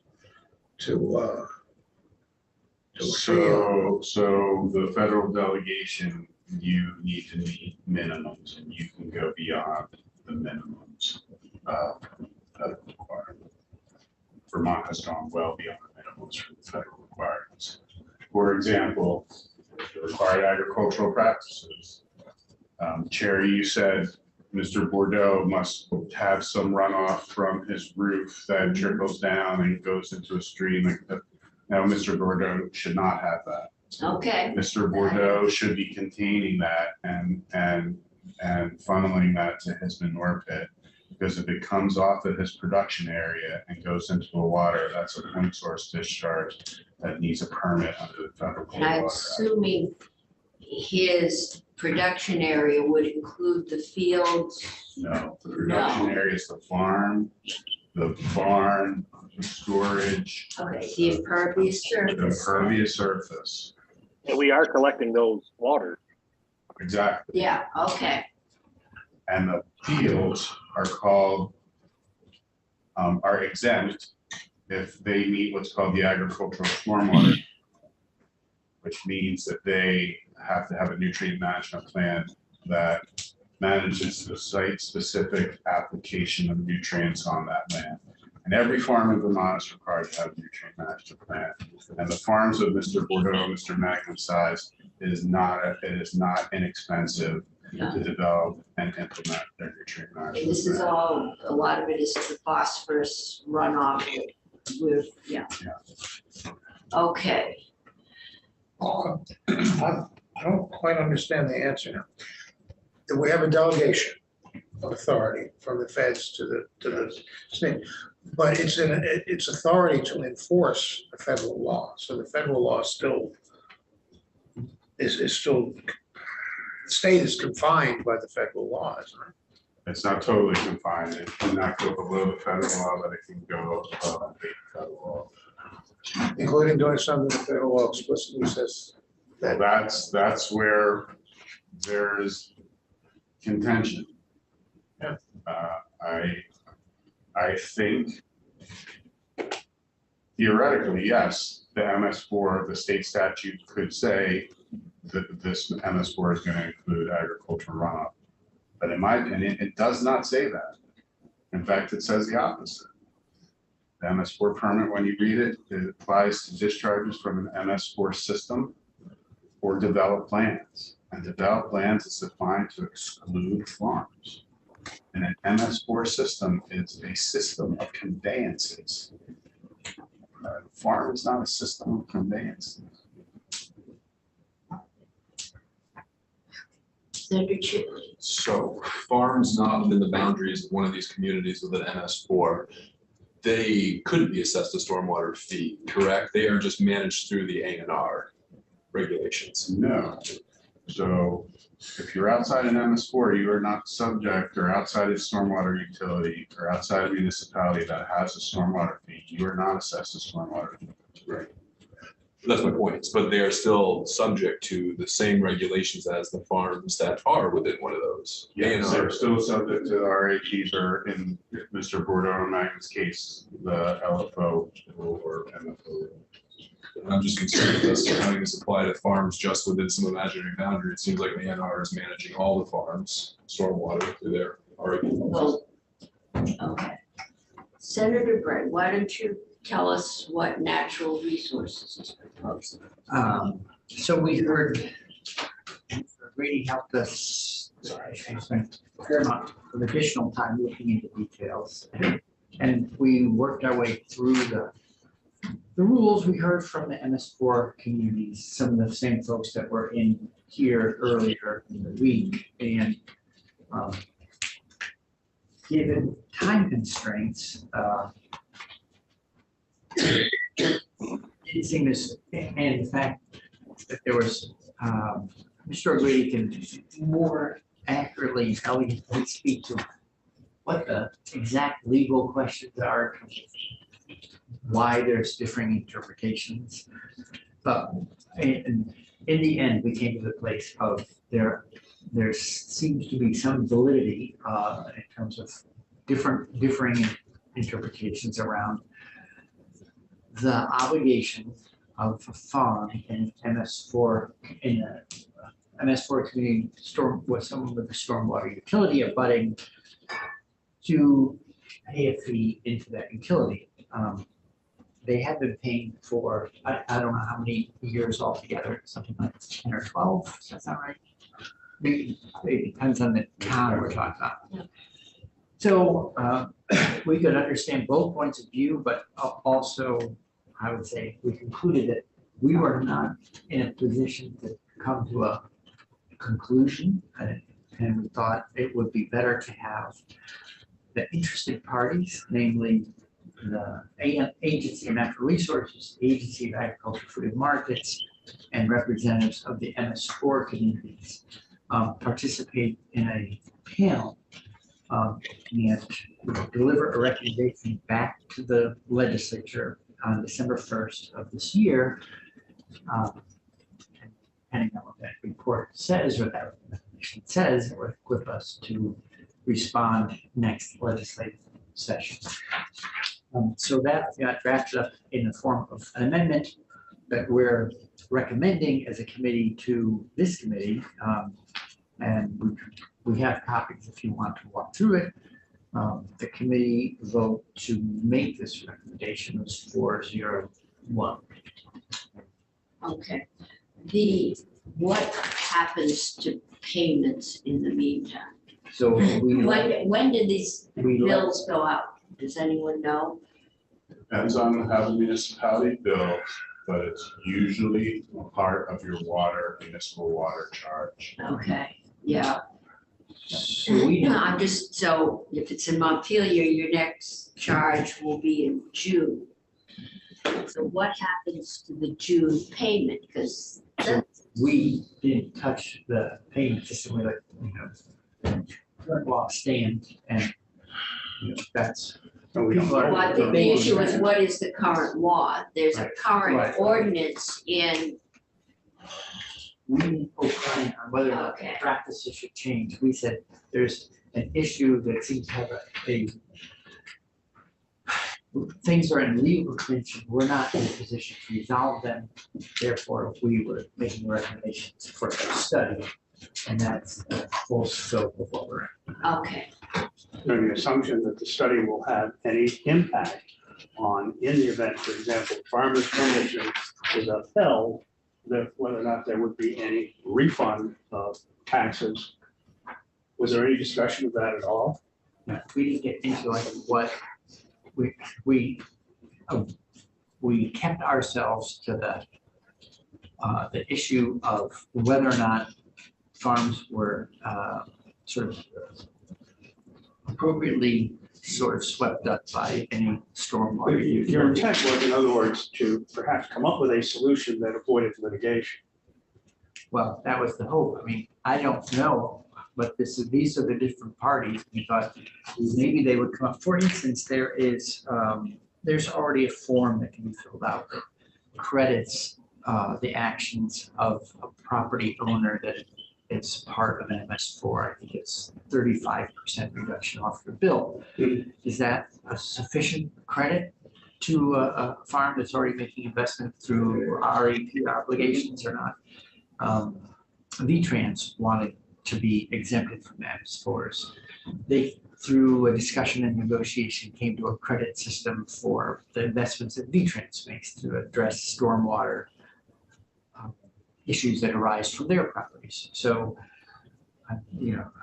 Speaker 13: to a fee.
Speaker 12: So the federal delegation, you need to meet minimums, and you can go beyond the minimums that are required. Vermont has gone well beyond the minimums for the federal requirements. For example, the required agricultural practices. Cherry, you said Mr. Bordeaux must have some runoff from his roof that trickles down and goes into a stream. Now, Mr. Bordeaux should not have that.
Speaker 2: Okay.
Speaker 12: Mr. Bordeaux should be containing that and funneling that to his manure pit. Because if it comes off of his production area and goes into the water, that's a point source discharge that needs a permit under the Federal Clean
Speaker 2: And I'm
Speaker 12: Water Act.
Speaker 2: assuming his production area would include the fields.
Speaker 12: No, the production area is the farm, the barn, the storage,
Speaker 2: Okay, the impervious
Speaker 12: the
Speaker 2: surface.
Speaker 12: impervious surface.
Speaker 9: And we are collecting those waters.
Speaker 12: Exactly.
Speaker 2: Yeah, okay.
Speaker 12: And the fields are called, are exempt if they meet what's called the agricultural stormwater, which means that they have to have a nutrient management plan that manages the site-specific application of nutrients on that land. And every farm in Vermont is required to have a nutrient management plan. And the farms of Mr. Bordeaux, Mr. Magnum size, it is not inexpensive to develop and implement their nutrient
Speaker 2: And
Speaker 12: management.
Speaker 2: this is
Speaker 12: plan.
Speaker 2: all, a lot of it is the phosphorus runoff with, yeah. Okay,
Speaker 13: I don't quite understand the answer now. Do we have a delegation of authority from the feds to the state? But it's authority to enforce the federal law. So the federal law still is still, the state is confined by the federal law, isn't it?
Speaker 12: It's not totally confined. It cannot go below the federal law, but it can go above the federal law.
Speaker 13: Including doing something the federal law explicitly says.
Speaker 12: Well, that's where there's contention.
Speaker 13: Yeah.
Speaker 12: I think theoretically, yes, the MS4, the state statute could say that this MS4 is going to include agricultural runoff. But in my opinion, it does not say that. In fact, it says the opposite. The MS4 permit, when you read it, it applies to discharges from an MS4 system or developed lands. And developed lands is defined to exclude farms. And an MS4 system is a system of conveyances. Farm is not a system of conveyances.
Speaker 2: Senator Chipley.
Speaker 4: So farms not within the boundaries of one of these communities with an MS4, they couldn't be assessed a stormwater fee, correct? They are just managed through the A&R regulations.
Speaker 12: No. So if you're outside an MS4, you are not subject, or outside a stormwater utility or outside a municipality that has a stormwater fee, you are not assessed a stormwater fee.
Speaker 4: Right. That's my point, but they are still subject to the same regulations as the farms that are within one of those.
Speaker 12: Yes, they're still subject to the RHEs, or in Mr. Bordeaux and Magnum's case, the LFO or MFO.
Speaker 4: I'm just concerned with us having this apply to farms just within some imaginary boundary. It seems like the NR is managing all the farms, stormwater through their RHE.
Speaker 2: Well, Okay. Senator Brett, why don't you tell us what natural resources is proposed?
Speaker 6: So we heard, Brady helped us, I spent a fair amount of additional time looking into details. And we worked our way through the rules. We heard from the MS4 communities, some of the same folks that were in here earlier in the week. And given time constraints, it seemed as, and the fact that there was, Mr. O'Grady can more accurately, elegantly speak to what the exact legal questions are, why there's differing interpretations. But in the end, we came to the place of there seems to be some validity in terms of differing interpretations around the obligation of a farm in MS4 in a MS4 community storm with someone with a stormwater utility abutting to pay a fee into that utility. They have been paying for, I don't know how many years altogether, something like 10 or 12, does that sound right? Maybe, it depends on the town we're talking about. So we could understand both points of view, but also, I would say, we concluded that we were not in a position to come to a conclusion, and we thought it would be better to have the interested parties, namely the Agency of Natural Resources, Agency of Agriculture, Food and Markets, and representatives of the MS4 communities participate in a panel and deliver a recommendation back to the legislature on December 1st of this year. Depending on what that report says, or that recommendation says, or equip us to respond next legislative session. So that got drafted up in the form of an amendment that we're recommending as a committee to this committee. And we have copies if you want to walk through it. The committee vote to make this recommendation was 4-0-1.
Speaker 2: Okay. What happens to payments in the meantime?
Speaker 6: So
Speaker 2: When did these
Speaker 6: we let-
Speaker 2: bills go out? Does anyone know?
Speaker 12: Depends on how the municipality bills, but it's usually a part of your municipal water charge.
Speaker 2: Okay, yeah.
Speaker 6: So we
Speaker 2: No, I'm just, so if it's in Montpelier, your next charge will be in June. So what happens to the June payment? Because
Speaker 6: we didn't touch the payment system. We current law stands, and that's.
Speaker 2: well, I think the issue is what is the current law? There's a current
Speaker 6: Right.
Speaker 2: ordinance in,
Speaker 6: We didn't opine on whether or not the
Speaker 2: Okay.
Speaker 6: practices should change. We said there's an issue that seems to have things are in legal tension. We're not in a position to resolve them. Therefore, we were making recommendations for a study, and that's the full scope of what we're in.
Speaker 2: okay,
Speaker 1: Under the assumption that the study will have any impact on, in the event, for example, farmers' permission is upheld, that whether or not there would be any refund of taxes. Was there any discussion of that at all?
Speaker 6: We didn't get into like what we kept ourselves to the issue of whether or not farms were sort of appropriately sort of swept up by any stormwater.
Speaker 1: Your intent was, in other words, to perhaps come up with a solution that avoided litigation.
Speaker 6: Well, that was the hope. I mean, I don't know, but these are the different parties. We thought maybe they would come up. For instance, there's already a form that can be filled out that credits the actions of a property owner that it's part of an MS4. I think it's 35% reduction off your bill. Is that a sufficient credit to a farm that's already making investment through REP obligations or not? VTrans wanted to be exempted from MS4s. They through a discussion and negotiation, came to a credit system for the investments that V-Trans makes to address stormwater issues that arise from their properties. So,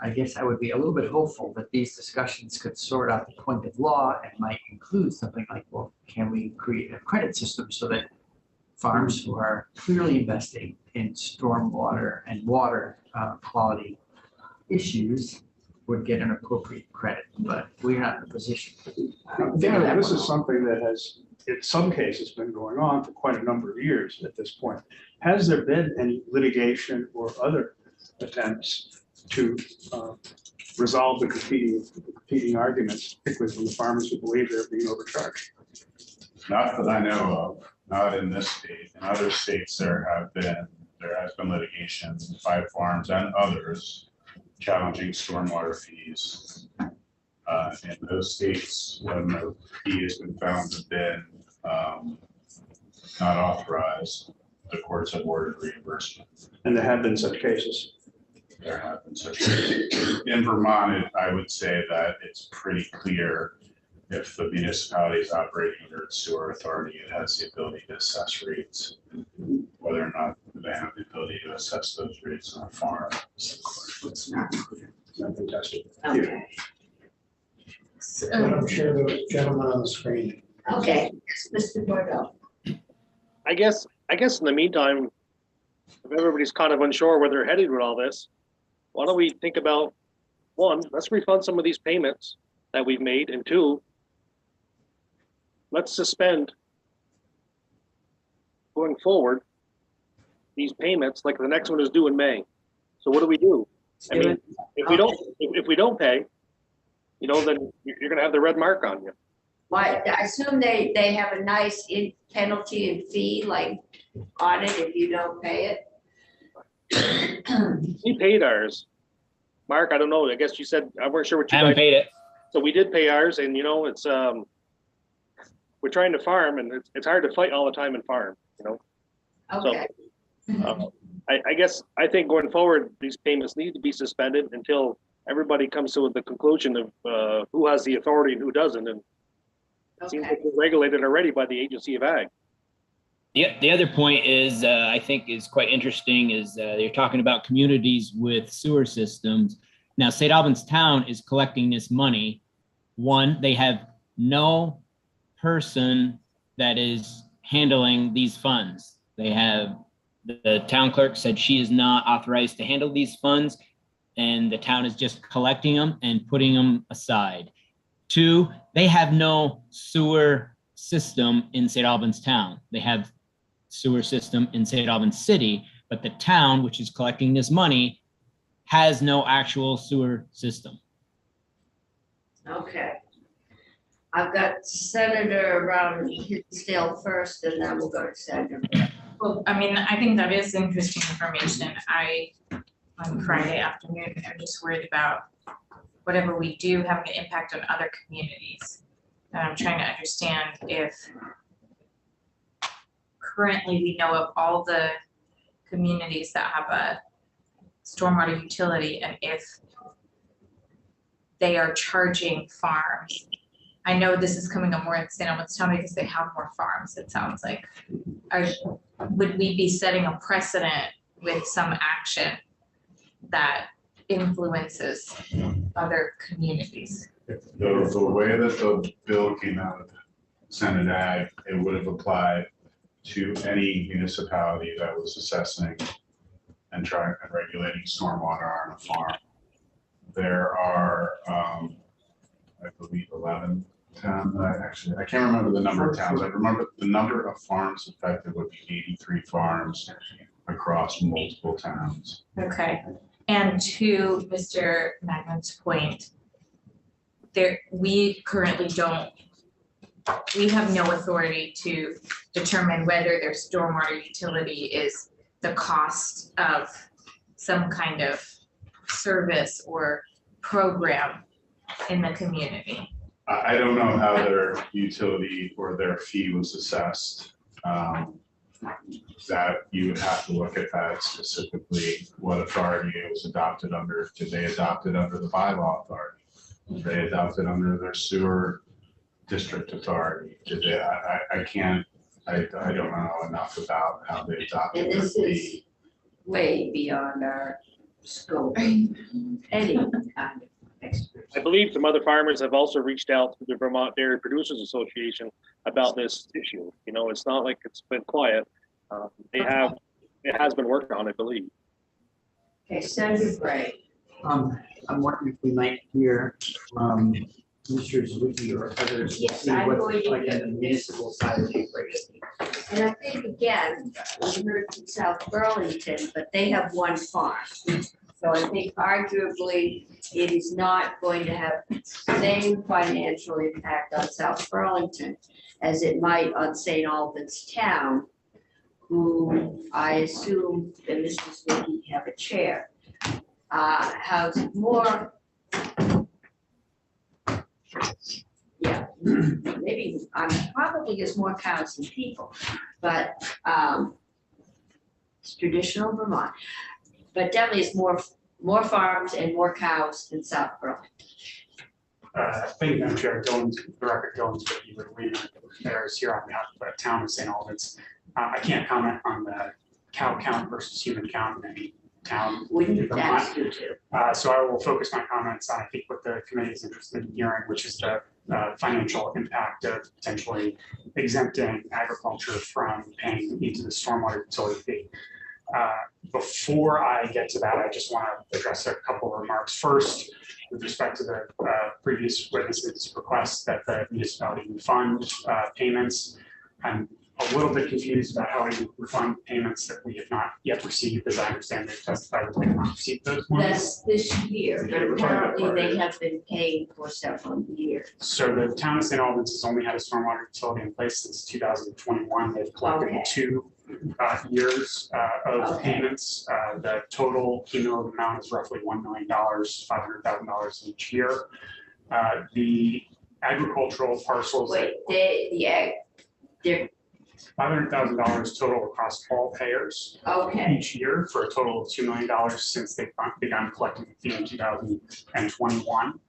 Speaker 6: I guess I would be a little bit hopeful that these discussions could sort out the point of law and might include something like, well, can we create a credit system so that farms who are clearly investing in stormwater and water quality issues would get an appropriate credit, but we're not in a position.
Speaker 1: This is something that has, in some cases, been going on for quite a number of years at this point. Has there been any litigation or other attempts to resolve the competing arguments, particularly from the farmers who believe they're being overcharged?
Speaker 12: Not that I know of, not in this state. In other states, there has been litigation by farms and others challenging stormwater fees. In those states, when the fee has been found to have been not authorized, the courts have ordered reimbursement.
Speaker 1: And there have been such cases.
Speaker 12: There have been such cases. In Vermont, I would say that it's pretty clear if the municipality is operating under its sewer authority, it has the ability to assess rates. Whether or not they have the ability to assess those rates on a farm.
Speaker 6: It's not clear.
Speaker 1: Fantastic.
Speaker 2: Okay.
Speaker 13: Madam Chair, the gentleman on the screen.
Speaker 2: Okay, Mr. Bordeaux.
Speaker 9: I guess in the meantime, if everybody's kind of unsure where they're headed with all this, why don't we think about, one, let's refund some of these payments that we've made, and two, let's suspend going forward these payments, like the next one is due in May. So what do we do? I mean, if we don't pay, then you're gonna have the red mark on you.
Speaker 2: Why, I assume they have a nice penalty and fee, like audit if you don't pay it.
Speaker 9: We paid ours. Mark, I don't know, I guess you said, I weren't sure what you
Speaker 11: I haven't
Speaker 9: guys,
Speaker 11: paid it.
Speaker 9: so we did pay ours, and it's, we're trying to farm, and it's hard to fight all the time and farm,
Speaker 2: Okay.
Speaker 9: I think going forward, these payments need to be suspended until everybody comes to the conclusion of who has the authority and who doesn't, and it seems like it's regulated already by the Agency of Ag.
Speaker 11: The other point is, I think is quite interesting, is they're talking about communities with sewer systems. Now, St. Albans Town is collecting this money. One, they have no person that is handling these funds. They have, the town clerk said she is not authorized to handle these funds, and the town is just collecting them and putting them aside. Two, they have no sewer system in St. Albans Town. They have sewer system in St. Albans City, but the town, which is collecting this money, has no actual sewer system.
Speaker 2: Okay. I've got Senator Hinsdale first, and then we'll go to Senator.
Speaker 10: Well, I mean, I think that is interesting information. On Friday afternoon, I'm just worried about whatever we do having an impact on other communities. And I'm trying to understand if currently we know of all the communities that have a stormwater utility, and if they are charging farms. I know this is coming up more in St. Albans Town because they have more farms, it sounds like. Would we be setting a precedent with some action that influences other communities?
Speaker 12: The way that the bill came out of Senate Ag, it would have applied to any municipality that was assessing and regulating stormwater on a farm. There are, I believe, 11 towns. I can't remember the number of towns. I remember the number of farms affected would be 83 farms across multiple towns.
Speaker 10: Okay, and to Mr. Magman's point, we currently we have no authority to determine whether their stormwater utility is the cost of some kind of service or program in the community.
Speaker 12: I don't know how their utility or their fee was assessed. That you would have to look at that specifically, what authority it was adopted under. Did they adopt it under the bylaw authority? they adopt it under their sewer district authority. Did they, I can't, I don't know enough about how they adopted
Speaker 2: And
Speaker 12: it.
Speaker 2: this is way beyond our scope, any kind of expertise.
Speaker 9: I believe some other farmers have also reached out to the Vermont Dairy Producers Association about this issue. You know, it's not like it's been quiet. It has been worked on, I believe.
Speaker 2: Okay, Senator Gray.
Speaker 6: I'm wondering if we might hear from Mr. Zwicky or others to
Speaker 2: Yes,
Speaker 6: see
Speaker 2: I'm
Speaker 6: what's
Speaker 2: going to
Speaker 6: like
Speaker 2: hear
Speaker 6: on the municipal side of the equation.
Speaker 2: And I think again, we heard from South Burlington, but they have one farm. So I think arguably it is not going to have the same financial impact on South Burlington as it might on St. Albans Town, who I assume that Mr. Zwicky have a chair, has more. Yeah, maybe, probably has more cows than people, but it's traditional Vermont. But definitely it's more farms and more cows than South Burlington.
Speaker 8: Thank you, Madam Chair. Director Dylan Zwicky with Leader Affairs here on behalf of the town of St. Albans. I can't comment on the cow count versus human count in any town.
Speaker 2: Wouldn't
Speaker 8: Vermont.
Speaker 2: ask you to.
Speaker 8: So I will focus my comments on, I think, what the committee is interested in hearing, which is the financial impact of potentially exempting agriculture from paying into the stormwater utility fee. Before I get to that, I just want to address a couple of remarks. First, with respect to the previous witnesses' request that the municipality refund payments. I'm a little bit confused about how we refund payments that we have not yet received, as I understand they've testified that they have not received those ones.
Speaker 2: That's this year, but apparently they have been paying for several years.
Speaker 8: So the town of St. Albans has only had a stormwater utility in place since 2021. They've collected
Speaker 2: Okay.
Speaker 8: 2 years of
Speaker 2: Okay.
Speaker 8: payments. The total cumulative amount is roughly $1 million, $500,000 each year. The agricultural parcels.
Speaker 2: Wait, they're,
Speaker 8: $500,000 total across all payers
Speaker 2: okay,
Speaker 8: each year for a total of $2 million since they began collecting the fee in 2021.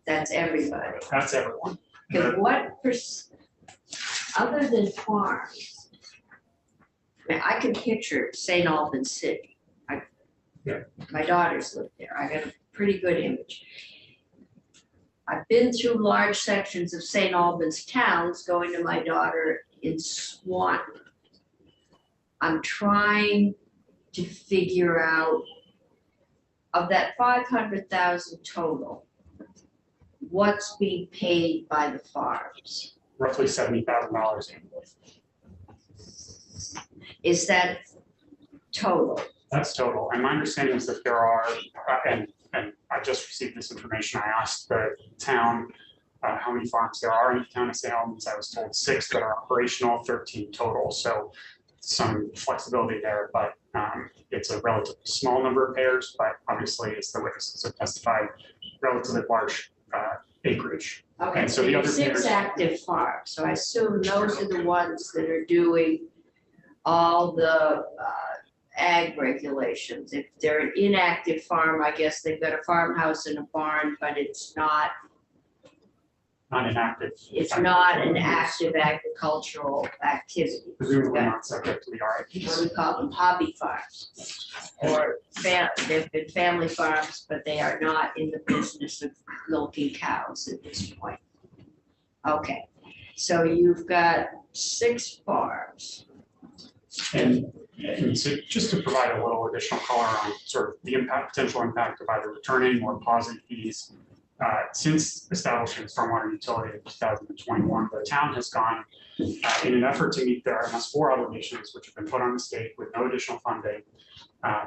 Speaker 2: that's everybody.
Speaker 8: That's everyone.
Speaker 2: Okay, what other than farms? I mean, I can picture St. Albans City.
Speaker 8: Yeah.
Speaker 2: My daughters live there. I got a pretty good image. I've been through large sections of St. Albans towns going to my daughter in Swanton. I'm trying to figure out, of that 500,000 total, what's being paid by the farms?
Speaker 8: Roughly $70,000 annually.
Speaker 2: Is that total?
Speaker 8: That's total. And my understanding is that there are, and I just received this information. I asked the town how many farms there are in the town of St. Albans. I was told 6 that are operational, 13 total. So some flexibility there, but it's a relatively small number of payers, but obviously, as the witnesses have testified, relatively large acreage.
Speaker 2: Okay,
Speaker 8: And
Speaker 2: so
Speaker 8: so the
Speaker 2: you
Speaker 8: other
Speaker 2: have 6
Speaker 8: payers-
Speaker 2: active farms, so I assume those are the ones that are doing all the ag regulations. If they're an inactive farm, I guess they've got a farmhouse and a barn, but it's not
Speaker 8: inactive.
Speaker 2: It's not an active agricultural activity.
Speaker 8: Presumably not subject to the RIPs.
Speaker 2: What do we call them, hobby farms? Or they've been family farms, but they are not in the business of milking cows at this point. Okay, so you've got 6 farms.
Speaker 8: And so just to provide a little additional color on sort of the potential impact of either returning or pausing fees. Since establishing stormwater utility in 2021, the town has gone in an effort to meet their MS4 obligations, which have been put on the state with no additional funding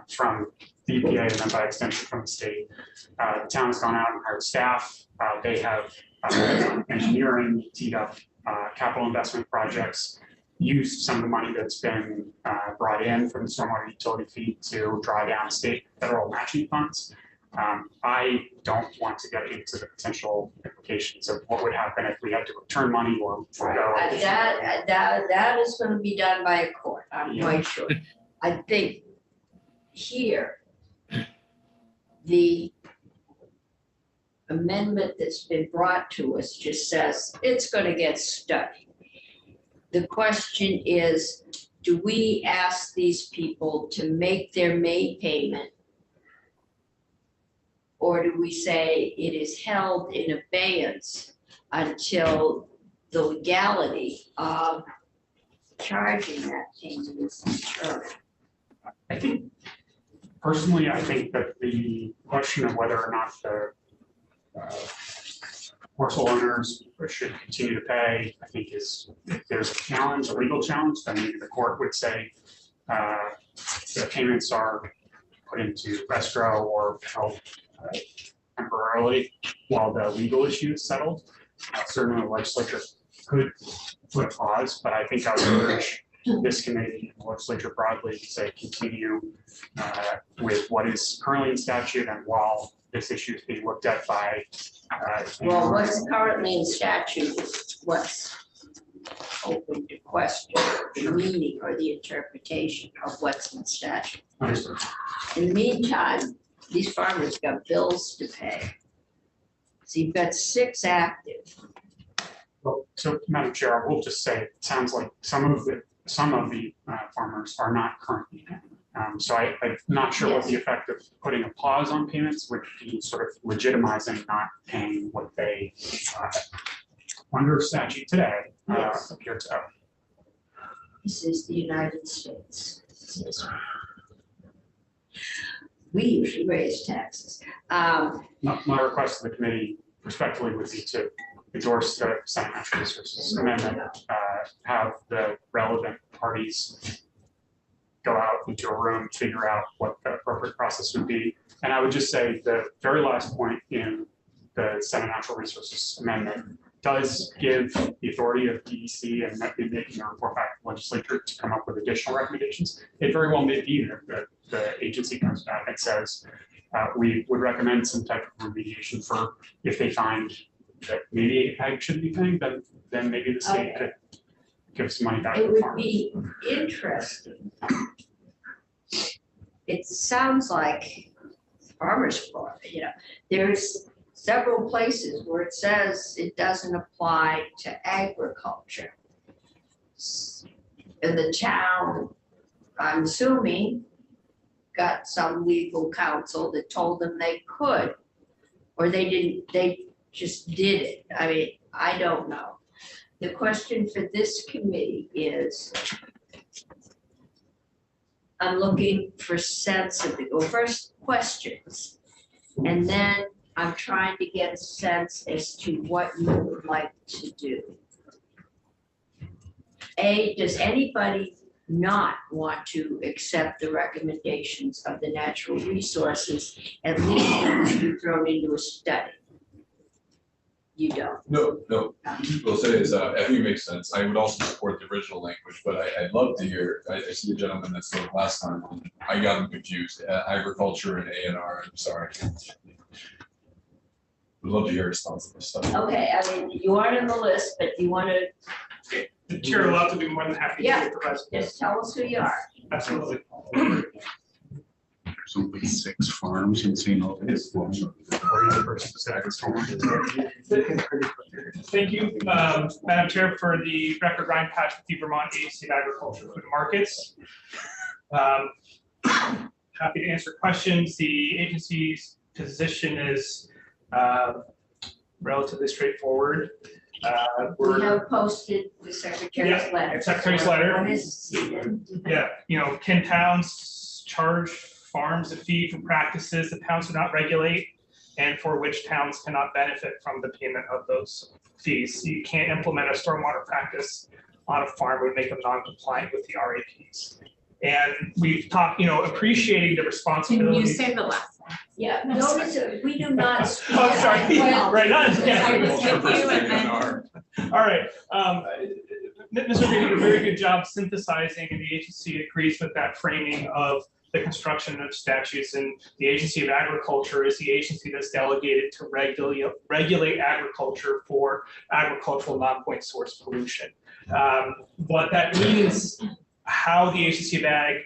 Speaker 8: from the EPA and then by extension from the state. The town has gone out and hired staff. They have engineering, teed up capital investment projects, used some of the money that's been brought in from the stormwater utility fee to draw down state federal matching funds. I don't want to get into the potential implications of what would happen if we had to return money or forego.
Speaker 2: That is going to be done by a court, I'm quite sure. I think here, the amendment that's been brought to us just says it's gonna get studied. The question is, do we ask these people to make their May payment? Or do we say it is held in abeyance until the legality of charging that payment is determined?
Speaker 8: I think, personally, I think that the question of whether or not the parcel owners should continue to pay, I think is, if there's a challenge, a legal challenge, then maybe the court would say the payments are put into escrow or held temporarily while the legal issue is settled. Certainly the legislature could put a pause, but I think I would urge this committee and the legislature broadly to say continue with what is currently in statute, and while this issue is being looked at by.
Speaker 2: Well, what's currently in statute is what's open to question, the meaning or the interpretation of what's in statute.
Speaker 8: Understood.
Speaker 2: In the meantime, these farmers got bills to pay. So you've got 6 active.
Speaker 8: Well, so Madam Chair, I will just say, it sounds like some of the farmers are not currently paying. So I'm not sure what the effect of putting a pause on payments would be, sort of legitimizing not paying what they under statute today appear to owe.
Speaker 2: This is the United States. We usually raise taxes.
Speaker 8: My request to the committee respectfully would be to endorse the Senate Natural Resources Amendment, have the relevant parties go out into a room, figure out what the appropriate process would be. And I would just say the very last point in the Senate Natural Resources Amendment does give the authority of DEC and making a report back to the legislature to come up with additional recommendations. It very well may be that the agency comes back and says, we would recommend some type of remediation for if they find that maybe ag shouldn't be paying, then maybe the state could give some money back to
Speaker 2: It
Speaker 8: the
Speaker 2: would
Speaker 8: farmers.
Speaker 2: be interesting. It sounds like farmers for, there's several places where it says it doesn't apply to agriculture. And the town, I'm assuming, got some legal counsel that told them they could, or they didn't, they just did it. I mean, I don't know. The question for this committee is, I'm looking for first questions, and then I'm trying to get a sense as to what you would like to do. Does anybody not want to accept the recommendations of the natural resources, at least to be thrown into a study? You don't.
Speaker 4: No, we'll say is, I think it makes sense. I would also support the original language, but I'd love to hear, I see a gentleman that spoke last time, I got him confused, agriculture and A&R, I'm sorry. Would love to hear your response to this stuff.
Speaker 2: Okay, I mean, you aren't in the list, but you want to,
Speaker 14: The chair will have to be more than happy to
Speaker 2: Yeah.
Speaker 14: get the rest.
Speaker 2: just tell us who you are.
Speaker 14: Absolutely.
Speaker 12: There's only 6 farms in St. Albans.
Speaker 14: Thank you, Madam Chair, for the record. Ryan Patch with the Vermont Agency of Agriculture Food and Markets. Happy to answer questions. The agency's position is relatively straightforward.
Speaker 2: We have posted the secretary's letter.
Speaker 14: Secretary's letter.
Speaker 2: What is it?
Speaker 14: Yeah, can towns charge farms a fee for practices that towns do not regulate and for which towns cannot benefit from the payment of those fees? You can't implement a stormwater practice on a farm, would make them non-compliant with the RAPs. And we've talked, appreciating the
Speaker 10: Can
Speaker 14: responsibility.
Speaker 10: you say the last one?
Speaker 2: Yeah, notice that we do not speak.
Speaker 14: Oh, sorry, right on, yeah.
Speaker 10: I was with you and then-
Speaker 14: All right, Mr. Green did a very good job synthesizing, and the agency agrees with that framing of the construction of statutes. And the Agency of Agriculture is the agency that's delegated to regulate agriculture for agricultural non-point source pollution. What that means, how the Agency of Ag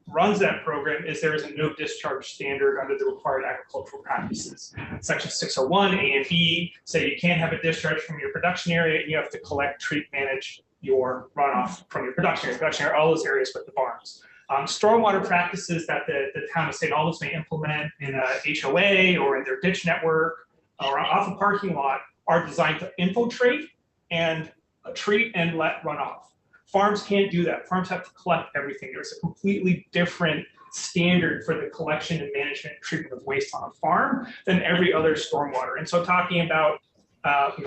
Speaker 14: runs that program is there is a no discharge standard under the required agricultural practices. Section 601 A and B say you can't have a discharge from your production area, and you have to collect, treat, manage your runoff from your production area, all those areas with the barns. Stormwater practices that the town of St. Albans may implement in a HOA or in their ditch network or off a parking lot are designed to infiltrate and treat and let runoff. Farms can't do that. Farms have to collect everything. There's a completely different standard for the collection and management and treatment of waste on a farm than every other stormwater. And so talking about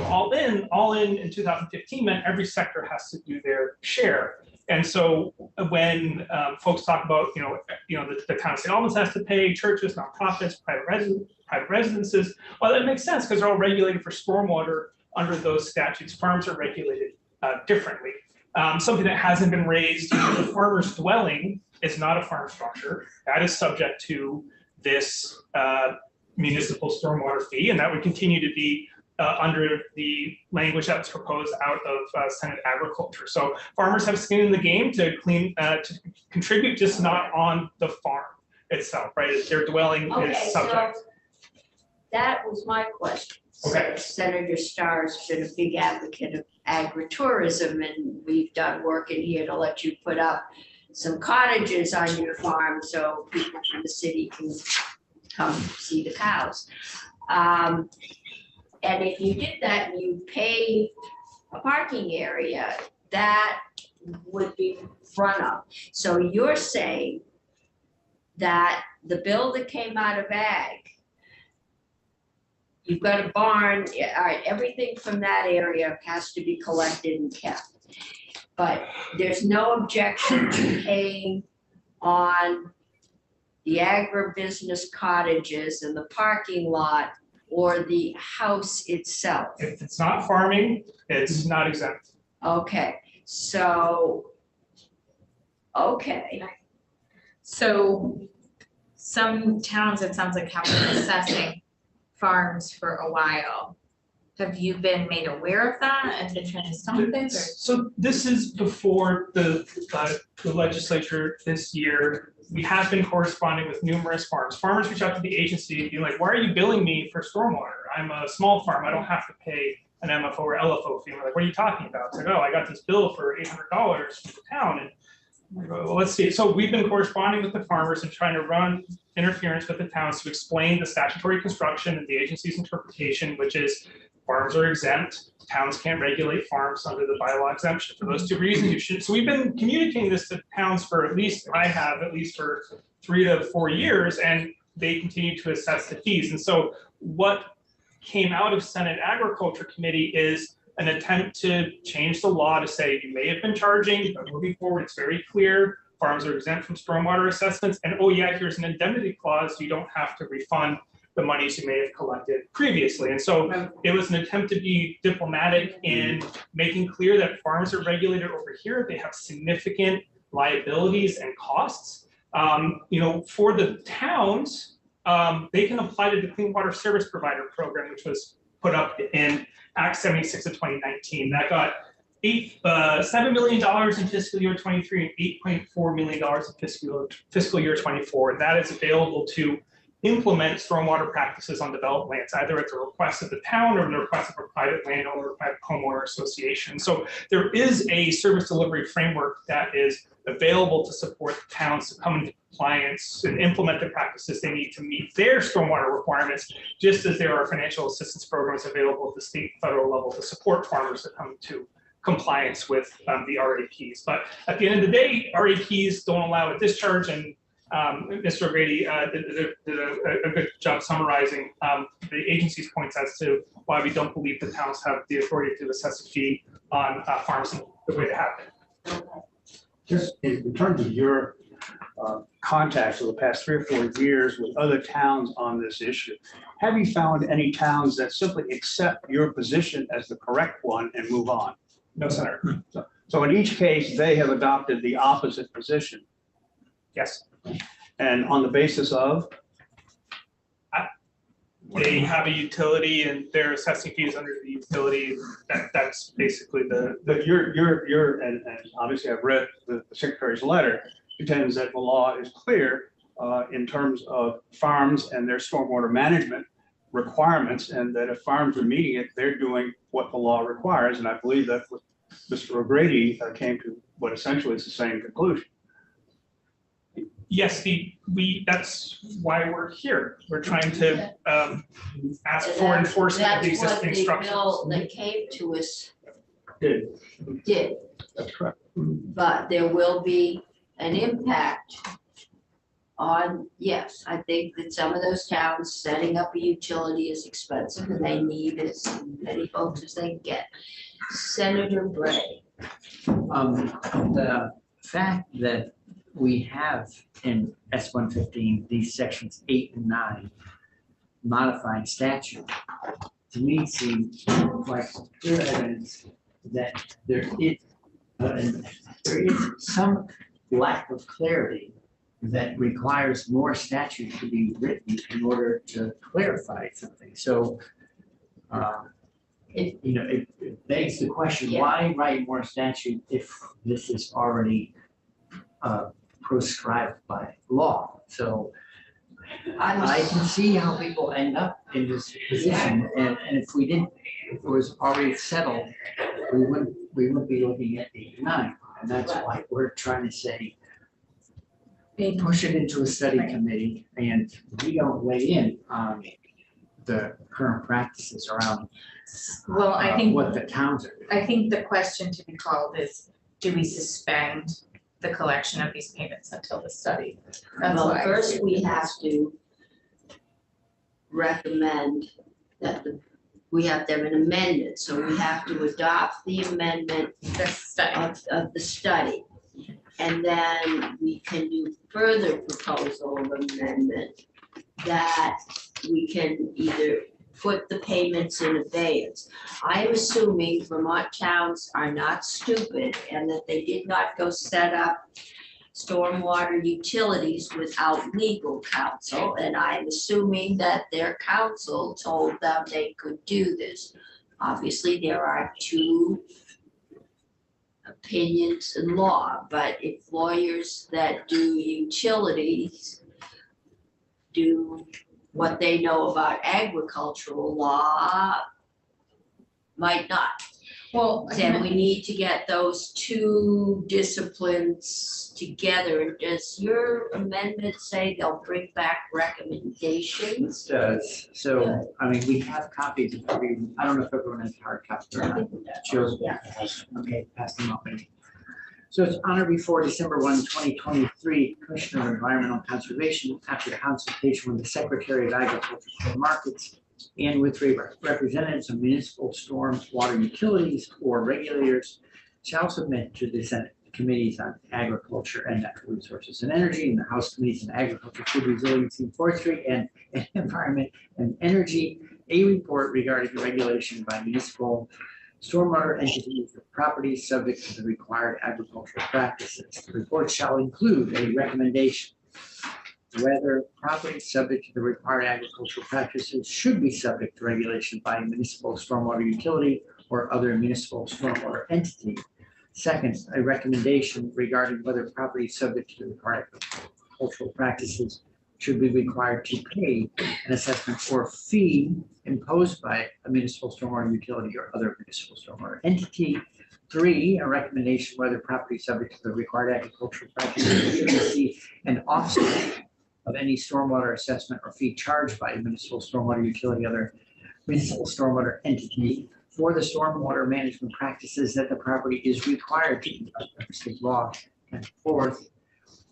Speaker 14: all in 2015 meant every sector has to do their share. And so when folks talk about the town of St. Albans has to pay, churches, nonprofits, private residences, well, that makes sense because they're all regulated for stormwater under those statutes. Farms are regulated differently. Something that hasn't been raised, the farmer's dwelling is not a farm structure. That is subject to this municipal stormwater fee, and that would continue to be under the language that was proposed out of Senate Agriculture. So farmers have skin in the game to contribute, just not on the farm itself, right? Their dwelling is subject.
Speaker 2: So that was my question.
Speaker 14: Okay.
Speaker 2: Senator Starr's been a big advocate of agritourism, and we've done work in here to let you put up some cottages on your farm so people from the city can come see the cows. And if you did that and you pay a parking area, that would be runoff. So you're saying that the bill that came out of ag, you've got a barn, all right, everything from that area has to be collected and kept. But there's no objection to paying on the agribusiness cottages and the parking lot or the house itself.
Speaker 14: If it's not farming, it's not exempt.
Speaker 2: Okay, so, okay.
Speaker 10: So some towns, it sounds like, have been assessing farms for a while. Have you been made aware of that and been trying to stop this? Or?
Speaker 14: So this is before the legislature this year. We have been corresponding with numerous farms. Farmers reach out to the agency and be like, why are you billing me for stormwater? I'm a small farm, I don't have to pay an MFO or LFO fee. We're like, what are you talking about? It's like, oh, I got this bill for $800 from the town. And we go, well, let's see. So we've been corresponding with the farmers and trying to run interference with the towns to explain the statutory construction and the agency's interpretation, which is farms are exempt. Towns can't regulate farms under the bylaw exemption. For those two reasons, you should. So we've been communicating this to towns for I have at least for 3 to 4 years, and they continue to assess the fees. And so what came out of Senate Agriculture Committee is an attempt to change the law to say you may have been charging, but moving forward, it's very clear. Farms are exempt from stormwater assessments. And oh yeah, here's an indemnity clause. You don't have to refund the monies you may have collected previously. And so it was an attempt to be diplomatic in making clear that farms are regulated over here. They have significant liabilities and costs. For the towns, they can apply to the Clean Water Service Provider Program, which was put up in Act 76 of 2019. That got $7 million in fiscal year 23 and $8.4 million in fiscal year 24. And that is available to implement stormwater practices on developed lands, either at the request of the town or the request of a private landowner or private homeowner association. So there is a service delivery framework that is available to support the towns to come into compliance and implement the practices they need to meet their stormwater requirements, just as there are financial assistance programs available at the state and federal level to support farmers to come to compliance with the RAPs. But at the end of the day, RAPs don't allow a discharge, and Mr. O'Grady did a good job summarizing the agency's points as to why we don't believe the towns have the authority to assess a fee on farms in the way to happen.
Speaker 1: Just in terms of your contacts over the past 3 or 4 years with other towns on this issue, have you found any towns that simply accept your position as the correct one and move on?
Speaker 14: No, Senator.
Speaker 1: So in each case, they have adopted the opposite position.
Speaker 14: Yes.
Speaker 1: And on the basis of?
Speaker 14: They have a utility and they're assessing fees under the utility. That's basically the.
Speaker 1: But you're and obviously I've read the Secretary's letter. contends that the law is clear in terms of farms and their stormwater management requirements, and that if farms are meeting it, they're doing what the law requires. And I believe that Mr. O'Grady came to what essentially is the same conclusion.
Speaker 14: Yes, that's why we're here. We're trying to ask for enforcement of the existing
Speaker 2: That's what the
Speaker 14: structures.
Speaker 2: bill that came to us
Speaker 1: Did.
Speaker 2: did,
Speaker 1: That's correct.
Speaker 2: but there will be an impact on, yes, I think that some of those towns setting up a utility is expensive and they need as many folks as they can get. Senator Bray.
Speaker 6: The fact that we have in S-115, these sections 8 and 9, modified statute, to me seems like clear evidence that there is some lack of clarity that requires more statute to be written in order to clarify something. So, it begs the question, why write more statute if this is already prescribed by law? So I can see how people end up in this position, and if it was already settled, we wouldn't be looking at 8 and 9, and that's why we're trying to say, hey, push it into a study committee, and we don't weigh in on the current practices around
Speaker 10: Well, I think,
Speaker 6: what the towns are doing.
Speaker 10: I think the question to be called is, do we suspend the collection of these payments until the study? That's
Speaker 2: Well,
Speaker 10: what I
Speaker 2: first
Speaker 10: see.
Speaker 2: we have to recommend that we have to have an amendment, so we have to adopt the amendment
Speaker 10: The study.
Speaker 2: of the study. And then we can do further proposal of amendment that we can either put the payments in abeyance. I am assuming Vermont towns are not stupid and that they did not go set up stormwater utilities without legal counsel. And I'm assuming that their counsel told them they could do this. Obviously, there are two opinions in law, but if lawyers that do utilities do what they know about agricultural law, might not.
Speaker 10: Well,
Speaker 2: Then we need to get those two disciplines together. And does your amendment say they'll bring back recommendations?
Speaker 6: It does. So, I mean, we have copies of every, I don't know if everyone has hard copies or not. Joe's, okay, pass them up. So it's on or before December 1, 2023, Commissioner of Environmental Conservation, after consultation with the Secretary of Agriculture for Markets and with representatives of municipal storm water utilities or regulators, shall submit to the Senate Committees on Agriculture and Natural Resources and Energy, and the House Committees on Agriculture, Food Resiliency, and Forestry, and Environment and Energy, a report regarding the regulation by municipal stormwater entities of properties subject to the required agricultural practices. The report shall include a recommendation whether properties subject to the required agricultural practices should be subject to regulation by a municipal stormwater utility or other municipal stormwater entity. Second, a recommendation regarding whether properties subject to the required agricultural practices should be required to pay an assessment or fee imposed by a municipal stormwater utility or other municipal stormwater entity. 3, a recommendation whether property subject to the required agricultural practices should receive an offset of any stormwater assessment or fee charged by a municipal stormwater utility or other municipal stormwater entity for the stormwater management practices that the property is required to conduct under state law. And 4th,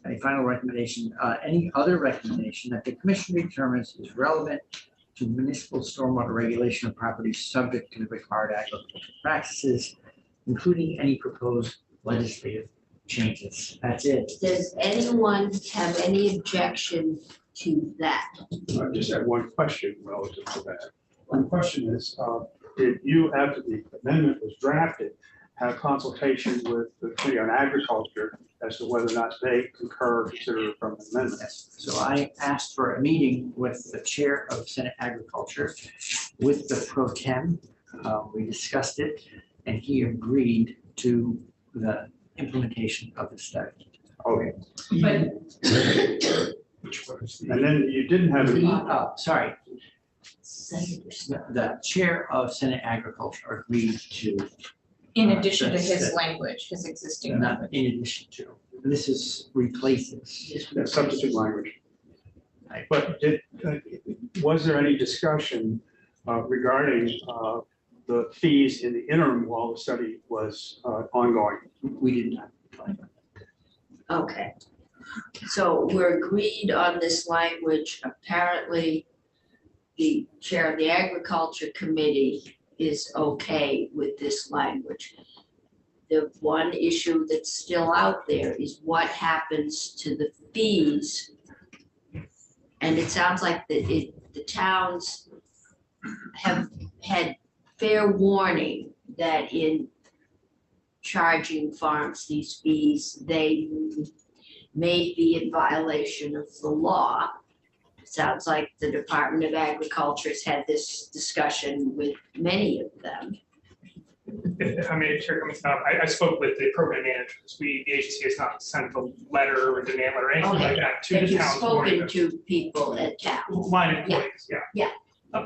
Speaker 6: a final recommendation, any other recommendation that the commission determines is relevant to municipal stormwater regulation of properties subject to the required agricultural practices, including any proposed legislative changes. That's it.
Speaker 2: Does anyone have any objection to that?
Speaker 1: I just have one question relative to that. One question is, did you, after the amendment was drafted, have consultation with the Committee on Agriculture as to whether or not they concur or consider it from an amendment?
Speaker 6: Yes. So I asked for a meeting with the chair of Senate Agriculture, with the pro tem. We discussed it, and he agreed to the implementation of the study.
Speaker 1: Okay,
Speaker 8: Which was
Speaker 1: and then you didn't have any.
Speaker 6: Sorry, the chair of Senate Agriculture agreed to.
Speaker 10: In addition to
Speaker 6: That's
Speaker 10: his
Speaker 6: it.
Speaker 10: language, his existing
Speaker 6: Not
Speaker 10: language.
Speaker 6: in addition to, this is replaces.
Speaker 1: Yeah, substitute language.
Speaker 6: Right.
Speaker 1: But was there any discussion regarding the fees in the interim while the study was ongoing?
Speaker 6: We did not.
Speaker 2: Okay. So we're agreed on this language. Apparently, the chair of the agriculture committee is okay with this language. The one issue that's still out there is what happens to the fees. And it sounds like the towns have had fair warning that in charging farms these fees, they may be in violation of the law. Sounds like the Department of Agriculture has had this discussion with many of them.
Speaker 14: If I may, Chair Cummings, I spoke with the program managers. The agency has not sent a letter or demand letter or anything like that to
Speaker 2: Have
Speaker 14: the
Speaker 2: you
Speaker 14: towns. warning
Speaker 2: spoken
Speaker 14: them.
Speaker 2: to people at town?
Speaker 14: Line employees, yeah.
Speaker 2: Yeah.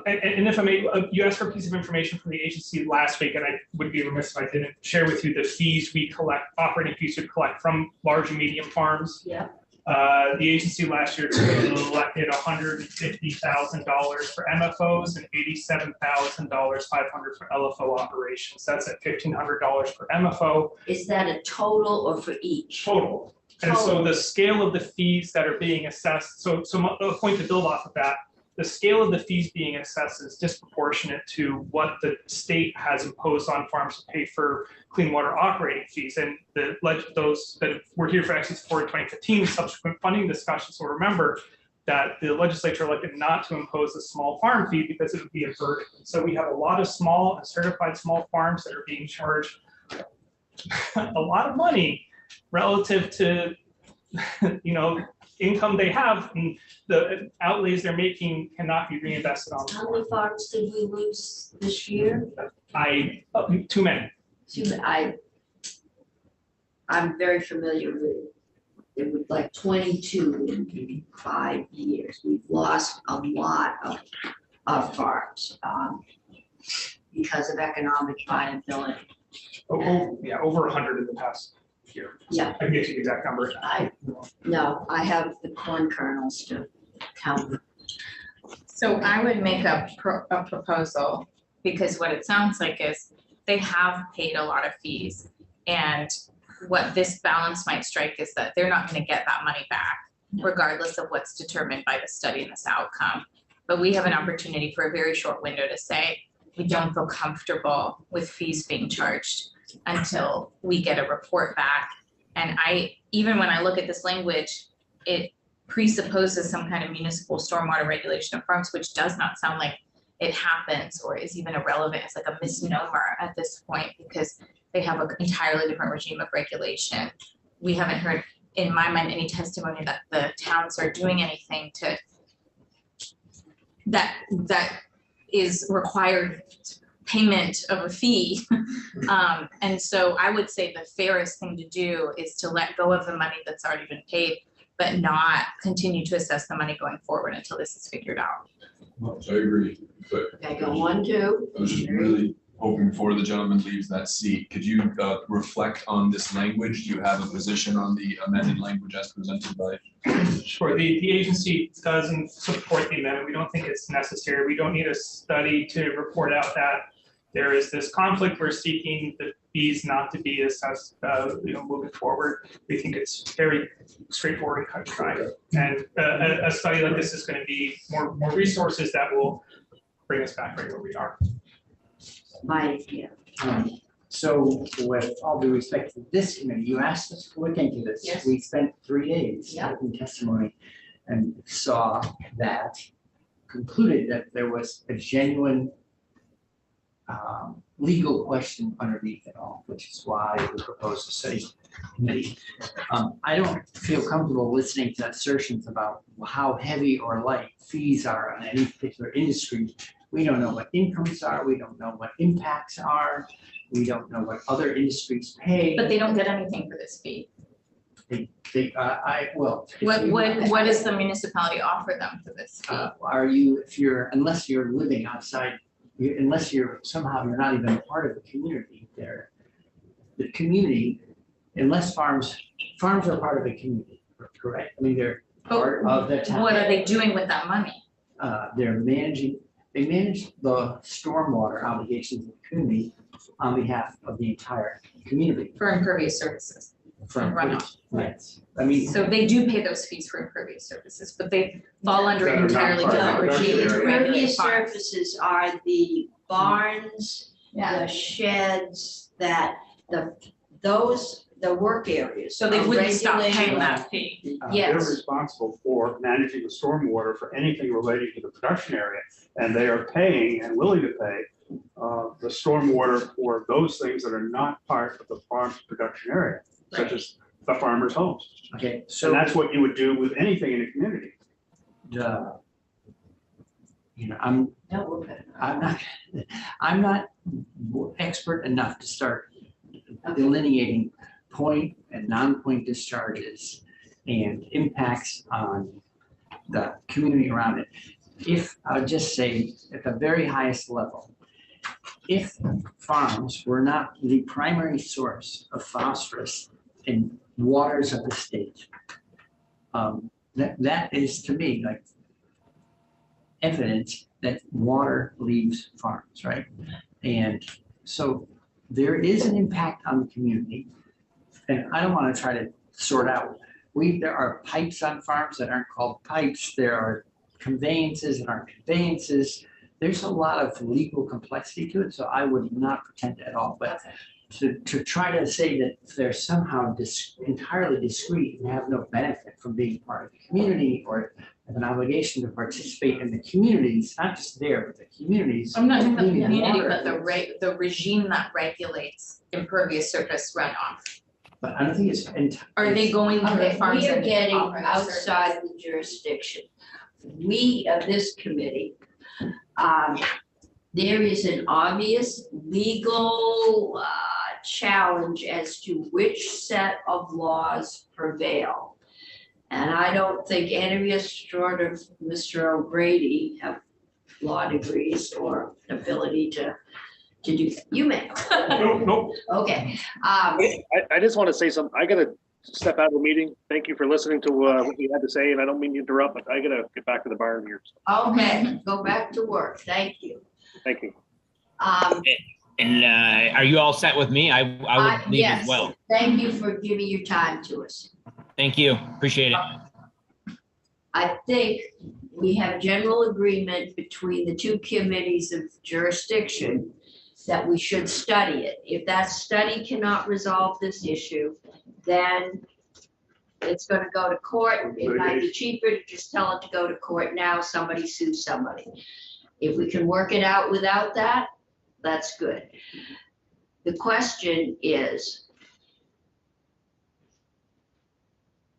Speaker 14: And if I may, you asked for a piece of information from the agency last week, and I would be remiss if I didn't share with you the fees we collect, operating fees we collect from large and medium farms.
Speaker 2: Yeah.
Speaker 14: The agency last year collected $150,000 for MFOs and $87,500 for LFO operations. That's at $1,500 per MFO.
Speaker 2: Is that a total or for each?
Speaker 14: Total. And so the scale of the fees that are being assessed, so a point to build off of that, the scale of the fees being assessed is disproportionate to what the state has imposed on farms to pay for clean water operating fees. And those that were here for Access Forward 2015, subsequent funding discussions will remember that the legislature elected not to impose a small farm fee because it would be a burden. So we have a lot of small and certified small farms that are being charged a lot of money relative to, income they have, and the outlays they're making cannot be reinvested on.
Speaker 2: How many farms did we lose this year?
Speaker 14: Too many.
Speaker 2: I'm very familiar with it. It was like 22 in 5 years. We've lost a lot of farms because of economic viability.
Speaker 14: Yeah, over 100 in the past year.
Speaker 2: Yeah.
Speaker 14: I can get you the exact number.
Speaker 2: No, I have the corn kernels to count.
Speaker 10: So I would make a proposal, because what it sounds like is they have paid a lot of fees. And what this balance might strike is that they're not gonna get that money back, regardless of what's determined by the study and this outcome. But we have an opportunity for a very short window to say, we don't feel comfortable with fees being charged until we get a report back. And even when I look at this language, it presupposes some kind of municipal stormwater regulation of farms, which does not sound like it happens or is even irrelevant. It's like a misnomer at this point because they have an entirely different regime of regulation. We haven't heard, in my mind, any testimony that the towns are doing anything that is required payment of a fee. And so I would say the fairest thing to do is to let go of the money that's already been paid, but not continue to assess the money going forward until this is figured out.
Speaker 4: Well, I agree, but
Speaker 2: Okay, go 1, 2.
Speaker 4: I was just really hoping before the gentleman leaves that seat, could you reflect on this language? Do you have a position on the amended language as presented by?
Speaker 14: Sure, the agency doesn't support the amendment. We don't think it's necessary. We don't need a study to report out that there is this conflict. We're seeking the fees not to be assessed, moving forward. We think it's very straightforward and cut and dry. And a study like this is going to be more resources that will bring us back right where we are.
Speaker 2: My idea.
Speaker 6: So with all due respect to this committee, you asked us to look into this.
Speaker 2: Yes.
Speaker 6: We spent 3 days
Speaker 2: Yeah.
Speaker 6: in testimony and saw that, concluded that there was a genuine legal question underneath it all, which is why we proposed a study committee. I don't feel comfortable listening to assertions about how heavy or light fees are on any particular industry. We don't know what incomes are, we don't know what impacts are, we don't know what other industries pay.
Speaker 10: But they don't get anything for this fee.
Speaker 6: Well. if
Speaker 10: What,
Speaker 6: you-
Speaker 10: what does the municipality offer them for this fee?
Speaker 6: Are you, unless you're living outside, unless somehow you're not even part of the community there. The community, unless farms are part of the community, correct? I mean, they're part of the town.
Speaker 10: What are they doing with that money?
Speaker 6: They manage the stormwater obligations of the community on behalf of the entire community.
Speaker 10: For impervious services.
Speaker 6: From
Speaker 10: runoff.
Speaker 6: Yes, I mean.
Speaker 10: So they do pay those fees for impervious services, but they fall under
Speaker 1: That are not
Speaker 10: entirely
Speaker 1: part of
Speaker 10: different
Speaker 1: the
Speaker 10: regime
Speaker 1: production
Speaker 10: to
Speaker 1: area.
Speaker 10: regulate
Speaker 2: Impervious
Speaker 10: farms.
Speaker 2: surfaces are the barns, the sheds, the work areas.
Speaker 10: So they
Speaker 2: are
Speaker 10: wouldn't stop
Speaker 2: regulated.
Speaker 10: paying that fee.
Speaker 1: They're
Speaker 2: Yes,
Speaker 1: responsible for managing the stormwater for anything relating to the production area. And they are paying and willing to pay the stormwater for those things that are not part of the farm's production area, such as the farmer's homes.
Speaker 6: Okay,
Speaker 1: And
Speaker 6: so
Speaker 1: that's what you would do with anything in a community.
Speaker 6: I'm
Speaker 2: no, we're good.
Speaker 6: I'm not expert enough to start delineating point and non-point discharges and impacts on the community around it. If, I'll just say, at the very highest level, if farms were not the primary source of phosphorus in waters of the state, that is to me like evidence that water leaves farms, right? And so there is an impact on the community. And I don't want to try to sort out, there are pipes on farms that aren't called pipes. There are conveyances that aren't conveyances. There's a lot of legal complexity to it, so I would not pretend at all. But to try to say that they're somehow entirely discrete and have no benefit from being part of the community or have an obligation to participate in the communities, not just there, but the communities.
Speaker 10: I'm not talking about the
Speaker 6: including
Speaker 10: community,
Speaker 6: water.
Speaker 10: but the regime that regulates impervious surface runoff.
Speaker 6: But I don't think it's.
Speaker 10: Are they going to the
Speaker 2: Okay,
Speaker 10: farms
Speaker 2: we are
Speaker 10: and
Speaker 2: getting
Speaker 10: offering a service?
Speaker 2: outside the jurisdiction. We, of this committee, there is an obvious legal challenge as to which set of laws prevail. And I don't think any of us short of Mr. O'Grady have law degrees or ability to do that. You may.
Speaker 8: Nope.
Speaker 2: Okay.
Speaker 9: I just want to say something. I gotta step out of the meeting. Thank you for listening to what you had to say, and I don't mean to interrupt, but I gotta get back to the barn here.
Speaker 2: Okay, go back to work. Thank you.
Speaker 9: Thank you.
Speaker 11: And are you all set with me? I would leave
Speaker 2: yes.
Speaker 11: as well.
Speaker 2: Thank you for giving your time to us.
Speaker 11: Thank you. Appreciate it.
Speaker 2: I think we have general agreement between the two committees of jurisdiction that we should study it. If that study cannot resolve this issue, then it's gonna go to court. It might be cheaper to just tell it to go to court now, somebody sues somebody. If we can work it out without that, that's good. The question is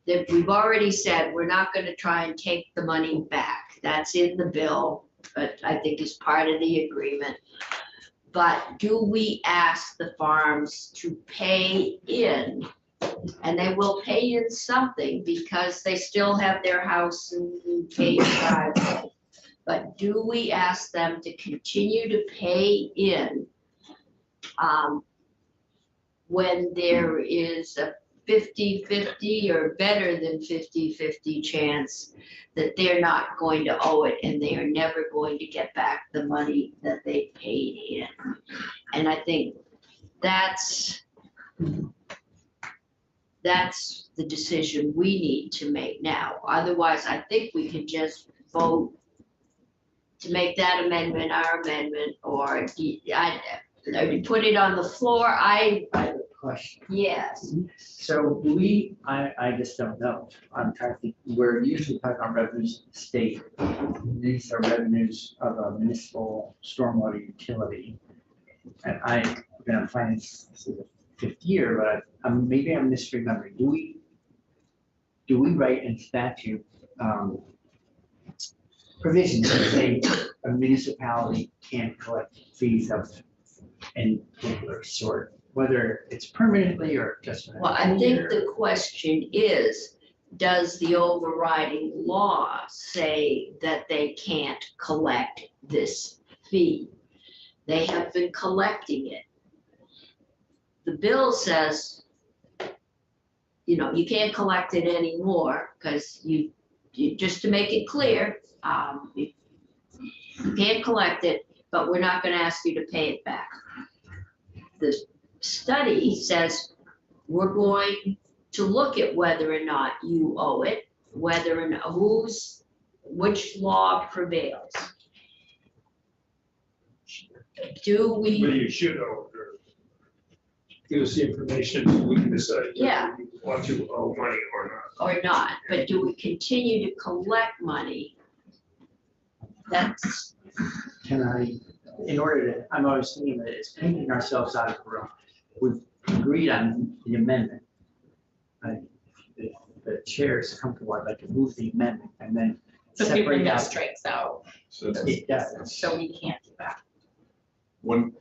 Speaker 2: that we've already said we're not gonna try and take the money back. That's in the bill, but I think is part of the agreement. But do we ask the farms to pay in? And they will pay in something because they still have their house and paved driveway. But do we ask them to continue to pay in when there is a 50-50 or better than 50-50 chance that they're not going to owe it and they are never going to get back the money that they paid in? And I think that's the decision we need to make now. Otherwise, I think we can just vote to make that amendment our amendment, or put it on the floor.
Speaker 6: I have a question.
Speaker 2: Yes.
Speaker 6: So I just don't know. I'm trying to think, we're usually talking about revenues of the state. These are revenues of a municipal stormwater utility. And I've been on finance, this is the fifth year, but maybe I'm misremembering. Do we write in statute provisions that say a municipality can't collect fees of any particular sort whether it's permanently or just. for
Speaker 2: Well,
Speaker 6: a
Speaker 2: I think
Speaker 6: year.
Speaker 2: the question is, does the overriding law say that they can't collect this fee? They have been collecting it. The bill says, you know, you can't collect it anymore because you, just to make it clear, you can't collect it, but we're not gonna ask you to pay it back. The study says we're going to look at whether or not you owe it, whether and which law prevails. Do
Speaker 5: Whether
Speaker 2: we,
Speaker 5: you should owe, or give us the information, we can decide. whether
Speaker 2: Yeah.
Speaker 5: you Want to owe money or not.
Speaker 2: or not, but do we continue to collect money? That's,
Speaker 6: Can I, in order to, I'm always thinking that it's painting ourselves out of the room. We've agreed on the amendment. If the chair is comfortable, I'd like to move the amendment and then
Speaker 10: So
Speaker 6: separate
Speaker 10: Superintendent
Speaker 6: out.
Speaker 10: strikes out,
Speaker 4: So
Speaker 6: It does.
Speaker 10: so we can't do that.
Speaker 4: when,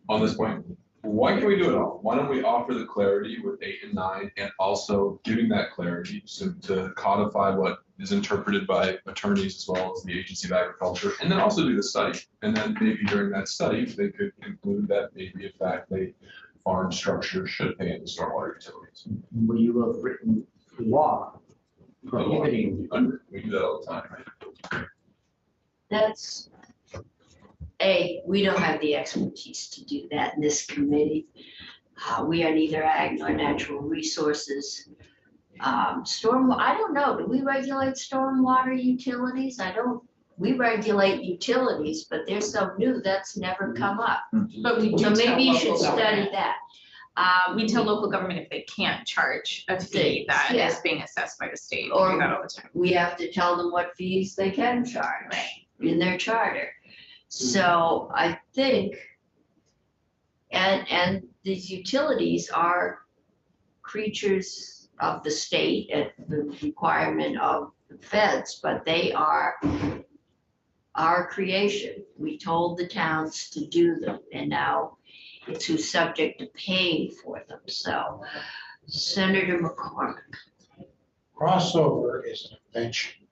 Speaker 4: on this point, why can't we do it all? Why don't we offer the clarity with 8 and 9 and also giving that clarity so to codify what is interpreted by attorneys as well as the Agency of Agriculture, and then also do the study. And then maybe during that study, they could conclude that maybe in fact the farm structure should pay into stormwater utilities.
Speaker 6: Will you have written law prohibiting?
Speaker 4: We do that all the time, right?
Speaker 2: that's, we don't have the expertise to do that in this committee. We are neither ag nor natural resources. I don't know, do we regulate stormwater utilities? We regulate utilities, but they're so new, that's never come up.
Speaker 10: But we do
Speaker 2: So
Speaker 10: tell
Speaker 2: maybe you should
Speaker 10: local
Speaker 2: study
Speaker 10: government.
Speaker 2: that.
Speaker 10: We tell local government if they can't charge a fee that
Speaker 2: Yeah.
Speaker 10: is being assessed by the state, we
Speaker 2: Or-
Speaker 10: do that all the time.
Speaker 2: We have to tell them what fees they can charge in their charter. So I think, and these utilities are creatures of the state at the requirement of the feds, but they are our creation. We told the towns to do them, and now it's who's subject to paying for them. So Senator McCormick.
Speaker 13: Crossover is an invention.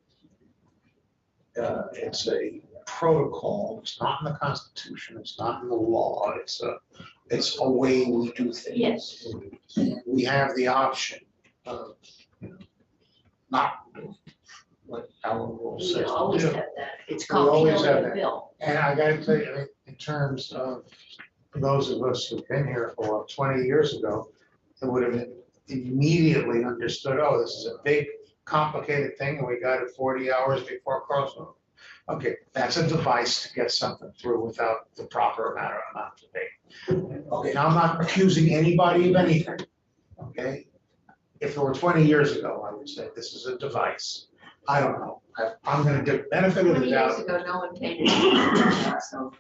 Speaker 13: It's a protocol, it's not in the Constitution, it's not in the law, it's a way we do things.
Speaker 2: Yes.
Speaker 13: We have the option of, you know, not doing what our rule
Speaker 2: We
Speaker 13: says to
Speaker 2: always
Speaker 13: do.
Speaker 2: have that. It's
Speaker 13: We
Speaker 2: called
Speaker 13: always
Speaker 2: killing
Speaker 13: have
Speaker 2: the
Speaker 13: that.
Speaker 2: bill.
Speaker 13: And I gotta tell you, I mean, in terms of those of us who've been here for 20 years ago, it would have immediately understood, oh, this is a big, complicated thing, and we got it 40 hours before crossover. Okay, that's a device to get something through without the proper amount of debate. Okay, now I'm not accusing anybody of anything, okay? If it were 20 years ago, I would say this is a device. I don't know. I'm gonna give benefit of the
Speaker 2: 20 years
Speaker 13: doubt.
Speaker 2: ago, no one paid attention, so.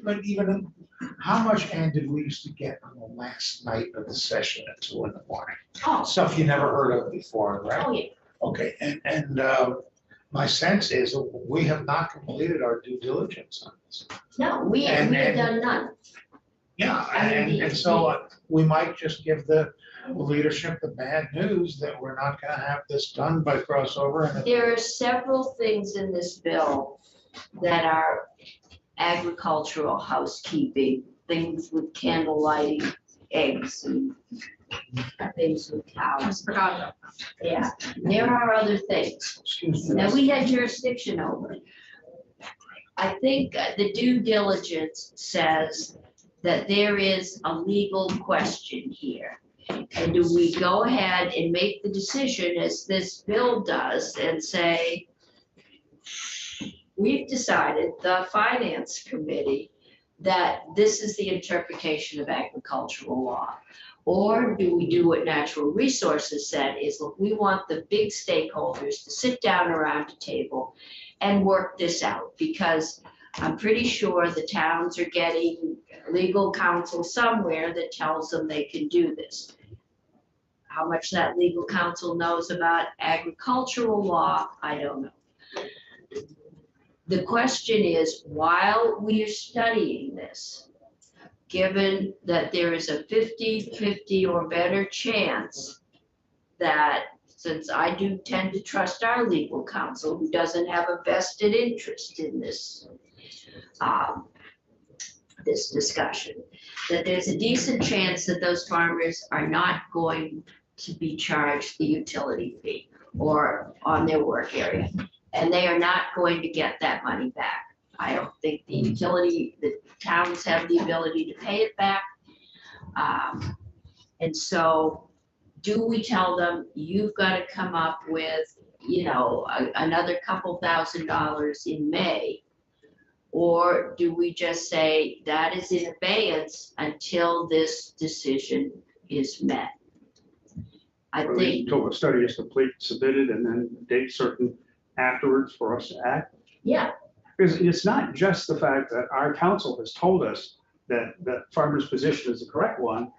Speaker 13: But even, how much, Ann, did we used to get on the last night of the session at 2 in the morning?
Speaker 2: Oh,
Speaker 13: Stuff you never heard of before, right?
Speaker 2: oh, yeah.
Speaker 13: Okay, and my sense is that we have not completed our due diligence on this.
Speaker 2: No, we have done none.
Speaker 13: Yeah,
Speaker 2: I mean,
Speaker 13: and so we might just give the leadership the bad news that we're not gonna have this done by crossover and.
Speaker 2: There are several things in this bill that are agricultural housekeeping, things with candle lighting, eggs and things with cows.
Speaker 10: Forgot.
Speaker 2: Yeah, there are other things
Speaker 13: Excuse me.
Speaker 2: that we had jurisdiction over. I think the due diligence says that there is a legal question here. And do we go ahead and make the decision as this bill does and say, we've decided, the finance committee, that this is the interpretation of agricultural law? Or do we do what Natural Resources said is, look, we want the big stakeholders to sit down around a table and work this out, because I'm pretty sure the towns are getting legal counsel somewhere that tells them they can do this. How much that legal counsel knows about agricultural law, I don't know. The question is, while we are studying this, given that there is a 50-50 or better chance that, since I do tend to trust our legal counsel, who doesn't have a vested interest in this, this discussion, that there's a decent chance that those farmers are not going to be charged the utility fee or on their work area, and they are not going to get that money back. I don't think the towns have the ability to pay it back. And so do we tell them, you've got to come up with, you know, another couple $1,000s in May? Or do we just say that is in abeyance until this decision is met? I think,
Speaker 1: Until the study is complete, submitted, and then date certain afterwards for us to act.
Speaker 2: yeah,
Speaker 1: Because it's not just the fact that our council has told us that the farmer's position is the correct one.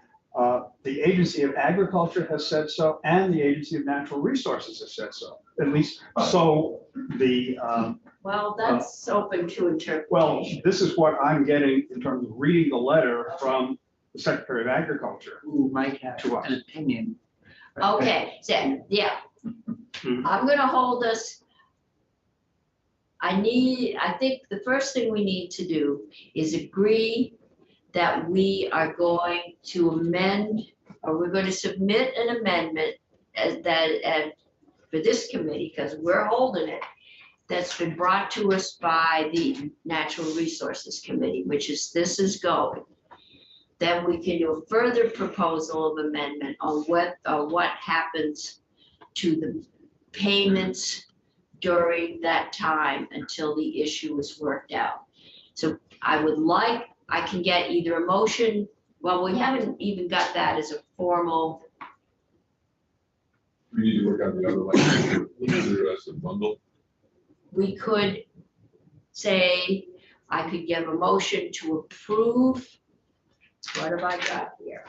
Speaker 1: The Agency of Agriculture has said so, and the Agency of Natural Resources has said so. At least, so the,
Speaker 2: well, that's open to interpretation.
Speaker 1: well, this is what I'm getting in terms of reading the letter from the Secretary of Agriculture.
Speaker 6: Who might have
Speaker 1: To us.
Speaker 6: an opinion.
Speaker 2: Okay, so, yeah. I'm gonna hold us. I think the first thing we need to do is agree that we are going to amend, or we're going to submit an amendment and for this committee, because we're holding it, that's been brought to us by the Natural Resources Committee, which is, this is going. Then we can do a further proposal of amendment on what happens to the payments during that time until the issue is worked out. So I can get either a motion, well, we haven't even got that as a formal,
Speaker 4: We need to work out the other language, consider it as a bundle.
Speaker 2: we could say, I could give a motion to approve. What have I got here?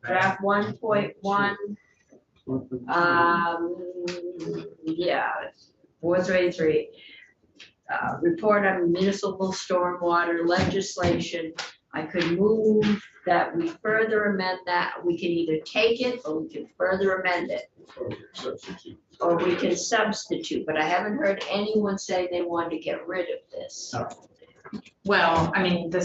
Speaker 2: Draft 1.1. Yeah, 433. Report on municipal stormwater legislation. I could move that we further amend that. We can either take it or we can further amend it,
Speaker 4: Substitute.
Speaker 2: or we can substitute, but I haven't heard anyone say they want to get rid of this.
Speaker 10: Well, I mean, the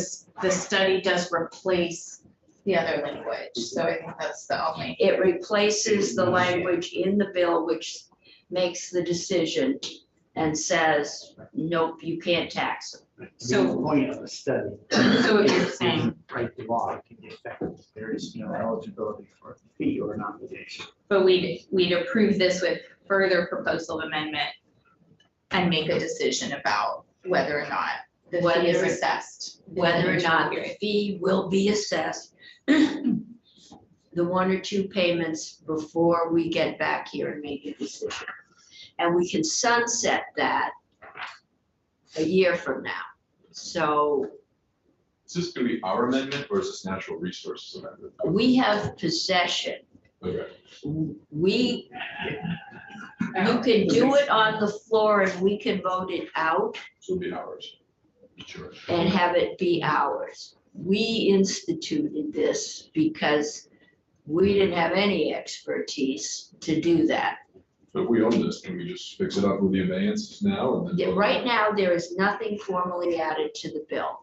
Speaker 10: study does replace the other language, so I think that's the only.
Speaker 2: It replaces the language in the bill which makes the decision and says, nope, you can't tax them.
Speaker 6: So the point of the study.
Speaker 10: So what you're saying,
Speaker 6: Write the law, it can be effective. There is no eligibility for a fee or an obligation.
Speaker 10: but we'd approve this with further proposal of amendment and make a decision about whether or not the fee is
Speaker 2: Whether-
Speaker 10: assessed.
Speaker 2: Whether or not the fee will be assessed, the one or two payments before we get back here and make a decision. And we can sunset that a year from now. So
Speaker 4: Is this gonna be our amendment or is this natural resources amendment?
Speaker 2: we have possession.
Speaker 4: Okay.
Speaker 2: You can do it on the floor and we can vote it out
Speaker 4: So it'll be ours. Sure.
Speaker 2: and have it be ours. We instituted this because we didn't have any expertise to do that.
Speaker 4: But if we own this, can we just fix it up with the abeyance now and then?
Speaker 2: Yeah, right now, there is nothing formally added to the bill.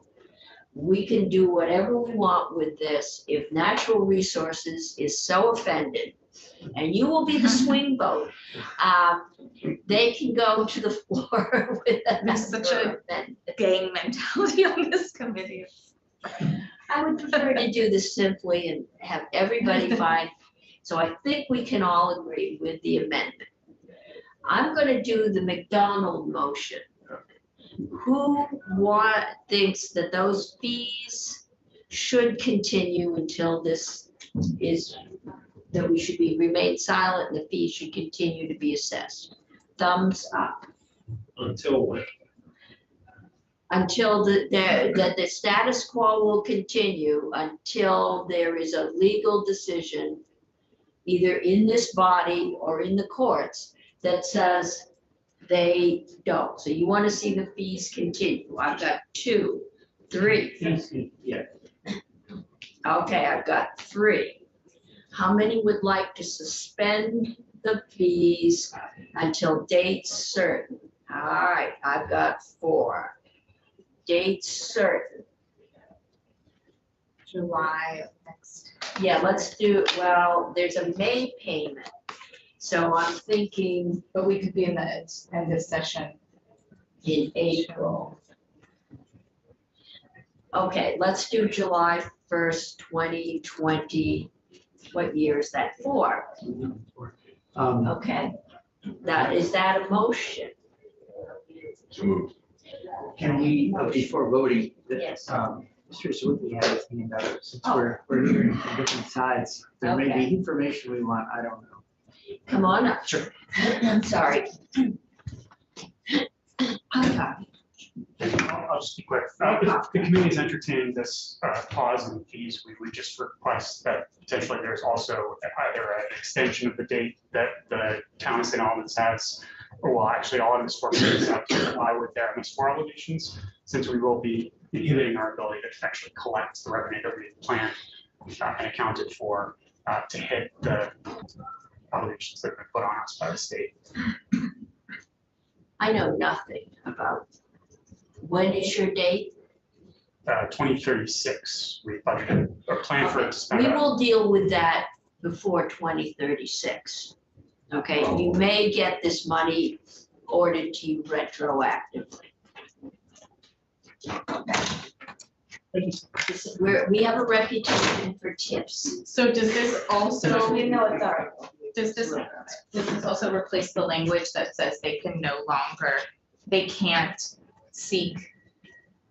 Speaker 2: We can do whatever we want with this. If Natural Resources is so offended, and you will be the swing vote, they can go to the floor with
Speaker 10: There's such a
Speaker 2: another amendment.
Speaker 10: gang mentality on this committee.
Speaker 2: I would prefer to do this simply and have everybody find, so I think we can all agree with the amendment. I'm gonna do the McDonald motion. Who thinks that those fees should continue until this is, that we should remain silent and the fees should continue to be assessed? Thumbs up.
Speaker 5: Until when?
Speaker 2: Until that the status quo will continue until there is a legal decision, either in this body or in the courts, that says they don't. So you want to see the fees continue. I've got 2, 3.
Speaker 6: Yeah.
Speaker 2: Okay, I've got 3. How many would like to suspend the fees until dates certain? All right, I've got 4. Dates certain.
Speaker 10: July of next.
Speaker 2: Yeah, let's do, well, there's a May payment. So I'm thinking
Speaker 10: But we could be in the end of session.
Speaker 2: in April. Okay, let's do July 1st, 2020. What year is that for? Okay, is that a motion?
Speaker 4: So moved.
Speaker 6: Can we, before voting,
Speaker 2: Yes.
Speaker 6: Mr. Zawiski had his hand up, since we're hearing from different sides, there may
Speaker 2: Okay.
Speaker 6: be information we want, I don't know.
Speaker 2: Come on up.
Speaker 6: Sure.
Speaker 2: I'm sorry.
Speaker 8: I'll just be quick. If the committee has entertained this clause in the fees, we would just request that potentially there's also either an extension of the date that the town of St. Albans has, or well, actually all MS4 committees have to comply with their MS4 obligations, since we will be inhibiting our ability to actually collect the revenue that we had planned and accounted for to hit the obligations that have been put on us by the state.
Speaker 2: I know nothing about, when is your date?
Speaker 8: 2036, we budgeted or planned for it to spend.
Speaker 2: We will deal with that before 2036. Okay, you may get this money ordered to you retroactively. We have a reputation for tips.
Speaker 10: So does this also,
Speaker 2: We know it's our.
Speaker 10: does this also replace the language that says they can no longer, they can't seek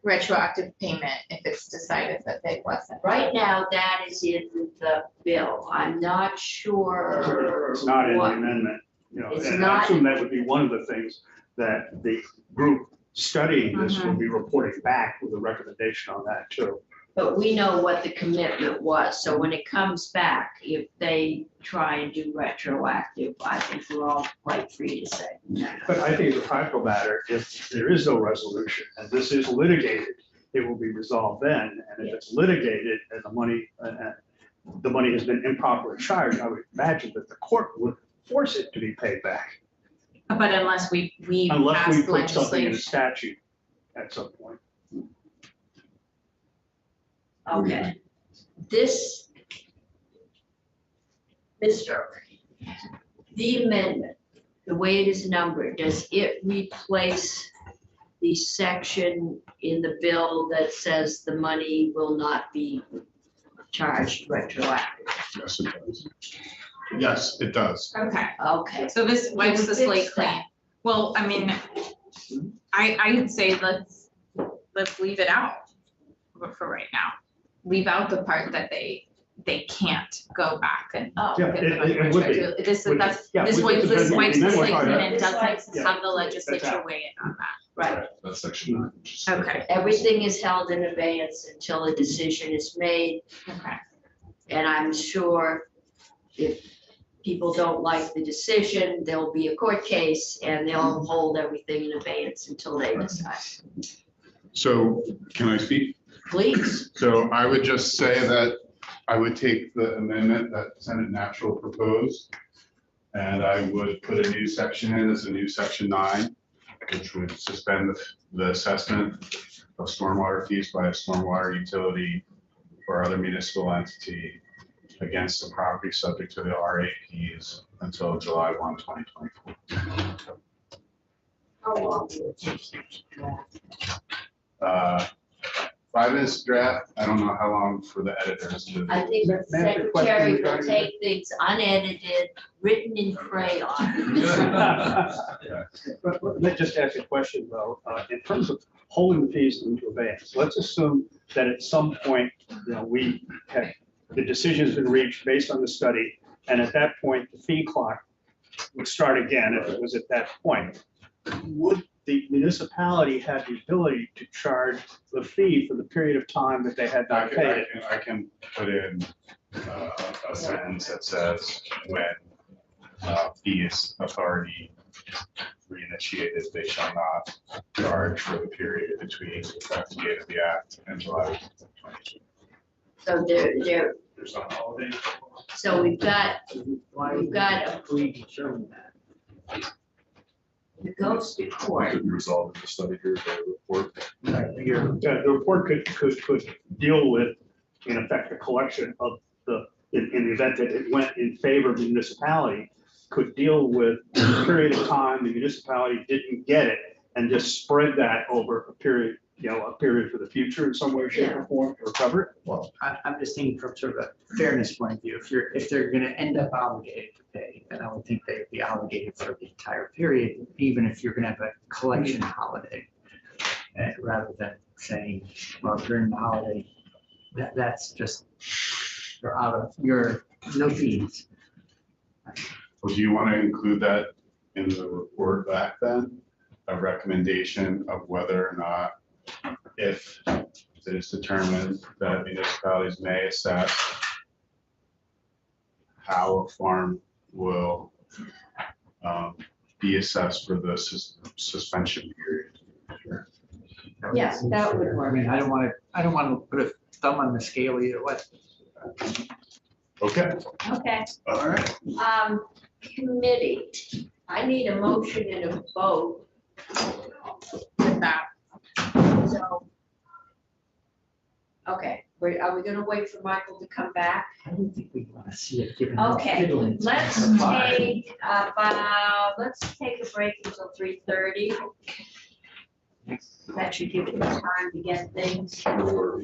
Speaker 10: retroactive payment if it's decided that they wasn't?
Speaker 2: Right now, that is in the bill. I'm not sure.
Speaker 1: It's not in the
Speaker 2: what-
Speaker 1: amendment, you know,
Speaker 2: It's
Speaker 1: and I
Speaker 2: not-
Speaker 1: assume that would be one of the things that the group studying this will be reporting back with a recommendation on that too.
Speaker 2: But we know what the commitment was, so when it comes back, if they try and do retroactive, I think we're all quite free to say. no.
Speaker 1: But I think as a practical matter, if there is no resolution and this is litigated, it will be resolved then. And if it's litigated and the money has been improperly charged, I would imagine that the court would force it to be paid back.
Speaker 10: But unless we
Speaker 1: Unless we
Speaker 10: pass
Speaker 1: put something in the
Speaker 10: legislation.
Speaker 1: statute at some point.
Speaker 2: Okay, this, Mr. The amendment, the way it is numbered, does it replace the section in the bill that says the money will not be charged retroactive?
Speaker 12: Yes, it does. Yes, it does.
Speaker 10: Okay,
Speaker 2: Okay,
Speaker 10: so this wipes the
Speaker 2: Fix
Speaker 10: slate
Speaker 2: that.
Speaker 10: clean. Well, I mean, I'd say let's leave it out for right now. Leave out the part that they can't go back and
Speaker 1: Yeah,
Speaker 10: get the money
Speaker 1: it would be.
Speaker 10: retroactive. This,
Speaker 1: Would be.
Speaker 10: that's,
Speaker 1: Yeah,
Speaker 10: this
Speaker 1: we-
Speaker 10: wipes
Speaker 1: because
Speaker 10: the
Speaker 1: then we're
Speaker 10: slate
Speaker 1: talking
Speaker 10: clean
Speaker 1: about-
Speaker 10: and doesn't
Speaker 1: Yeah.
Speaker 10: have the legislature
Speaker 1: out.
Speaker 10: weigh in on that.
Speaker 2: right.
Speaker 4: That's section 9. which is-
Speaker 10: Okay,
Speaker 2: Everything is held in abeyance until a decision is made,
Speaker 10: okay.
Speaker 2: and I'm sure if people don't like the decision, there'll be a court case, and they'll hold everything in abeyance until they decide.
Speaker 12: So can I speak?
Speaker 2: Please.
Speaker 12: So I would just say that I would take the amendment that Senate Natural proposed, and I would put a new section in as a new section 9, which would suspend the assessment of stormwater fees by a stormwater utility or other municipal entity against the property subject to the RAPs until July 1, 2024.
Speaker 2: How long will it take?
Speaker 12: 5 minutes draft, I don't know how long for the editors to.
Speaker 2: I think the
Speaker 1: May I ask a question
Speaker 2: secretary will
Speaker 1: regarding
Speaker 2: take things unedited, written in crayon.
Speaker 1: But let me just ask a question though, in terms of holding the fees into abeyance, let's assume that at some point, you know, the decision's been reached based on the study, and at that point, the fee clock would start again if it was at that point. Would the municipality have the ability to charge the fee for the period of time that they had not paid it?
Speaker 12: I can put in a sentence that says when fees authority reinitiated, they shall not charge for the period between the effective date of the act and July 22.
Speaker 2: So they're,
Speaker 5: There's a holiday.
Speaker 2: so we've got
Speaker 6: Why
Speaker 2: got
Speaker 6: we determine that?
Speaker 2: the ghost report.
Speaker 4: Could be resolved in the study here, the report.
Speaker 1: Yeah, the report could deal with, in effect, the collection of in the event that it went in favor of the municipality, could deal with the period of time the municipality didn't get it and just spread that over a period, a period for the future in some way, shape, or form to recover it.
Speaker 6: Well, I'm just thinking from sort of a fairness point of view, if they're gonna end up obligated to pay, then I would think they'd be obligated for the entire period, even if you're gonna have a collection holiday. Rather than saying, well, during the holiday, that's just, you're out of, no fees.
Speaker 12: Well, do you want to include that in the report back then? A recommendation of whether or not, if it is determined that municipalities may assess how a farm will be assessed for the suspension period. Sure.
Speaker 2: Yes, that would
Speaker 6: I
Speaker 2: work.
Speaker 6: mean, I don't wanna put a thumb on the scale either way.
Speaker 12: Okay,
Speaker 2: Okay,
Speaker 12: all right.
Speaker 2: committee, I need a motion and a vote,
Speaker 10: With that,
Speaker 2: so. Okay, are we gonna wait for Michael to come back?
Speaker 6: I don't think we wanna see it given. how
Speaker 2: Okay,
Speaker 6: fiddling
Speaker 2: let's
Speaker 6: so far.
Speaker 2: take a break until 3:30. That should give you time to get things.
Speaker 4: Or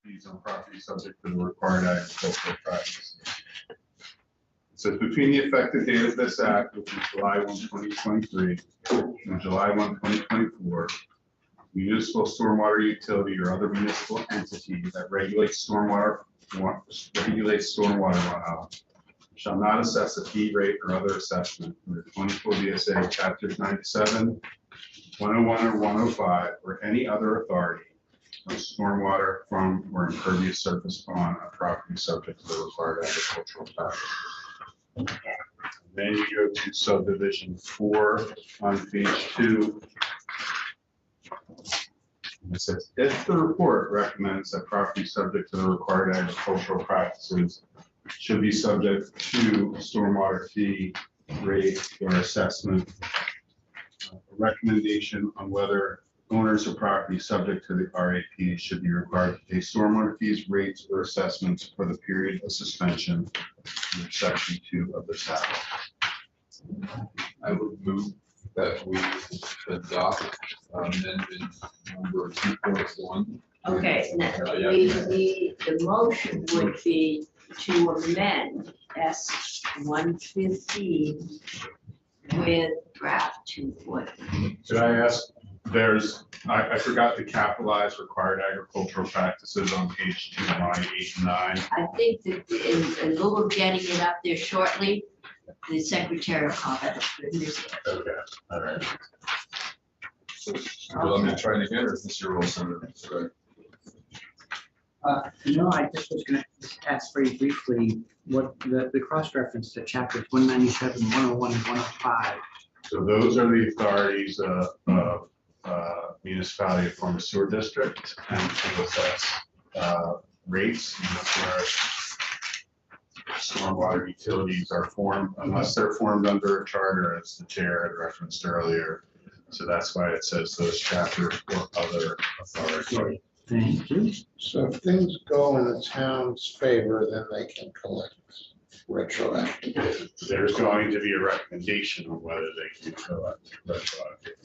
Speaker 12: fees on property subject to the required agricultural practices. So between the effective date of this act, which is July 1, 2023, and July 1, 2024, municipal stormwater utility or other municipal entity that regulates stormwater runoff shall not assess a fee rate or other assessment under 24 VSA chapters 97, 101 or 105, or any other authority of stormwater from or impervious surface on a property subject to the required agricultural practice. Then you go to subdivision 4 on page 2. It says, if the report recommends that property subject to the required agricultural practices should be subject to stormwater fee rate or assessment, a recommendation on whether owners of property subject to the RAP should be required to pay stormwater fees, rates, or assessments for the period of suspension under section 2 of this act.
Speaker 4: I would move that we adopt amendment number 2.1.
Speaker 2: Okay, now,
Speaker 4: Yeah.
Speaker 2: the motion would be to amend S 115 with draft 2.1.
Speaker 12: Should I ask, I forgot to capitalize required agricultural practices on page 2, line 8 and 9.
Speaker 2: I think that in lieu of getting it up there shortly, the secretary will comment.
Speaker 12: Okay, all right.
Speaker 4: So, well, I'm gonna try it again, or is this your role, Senator? Sorry.
Speaker 6: No, I just was gonna ask very briefly what the cross-reference to chapters 197, 101, and 105.
Speaker 12: So those are the authorities of municipality to form a sewer district and to assess rates. And that's where stormwater utilities are formed, unless they're formed under a charter, as the chair had referenced earlier. So that's why it says those chapters or other authorities.
Speaker 6: Thank you.
Speaker 13: So if things go in the town's favor, then they can collect retroactive.
Speaker 12: There's going to be a recommendation on whether they can collect retroactive.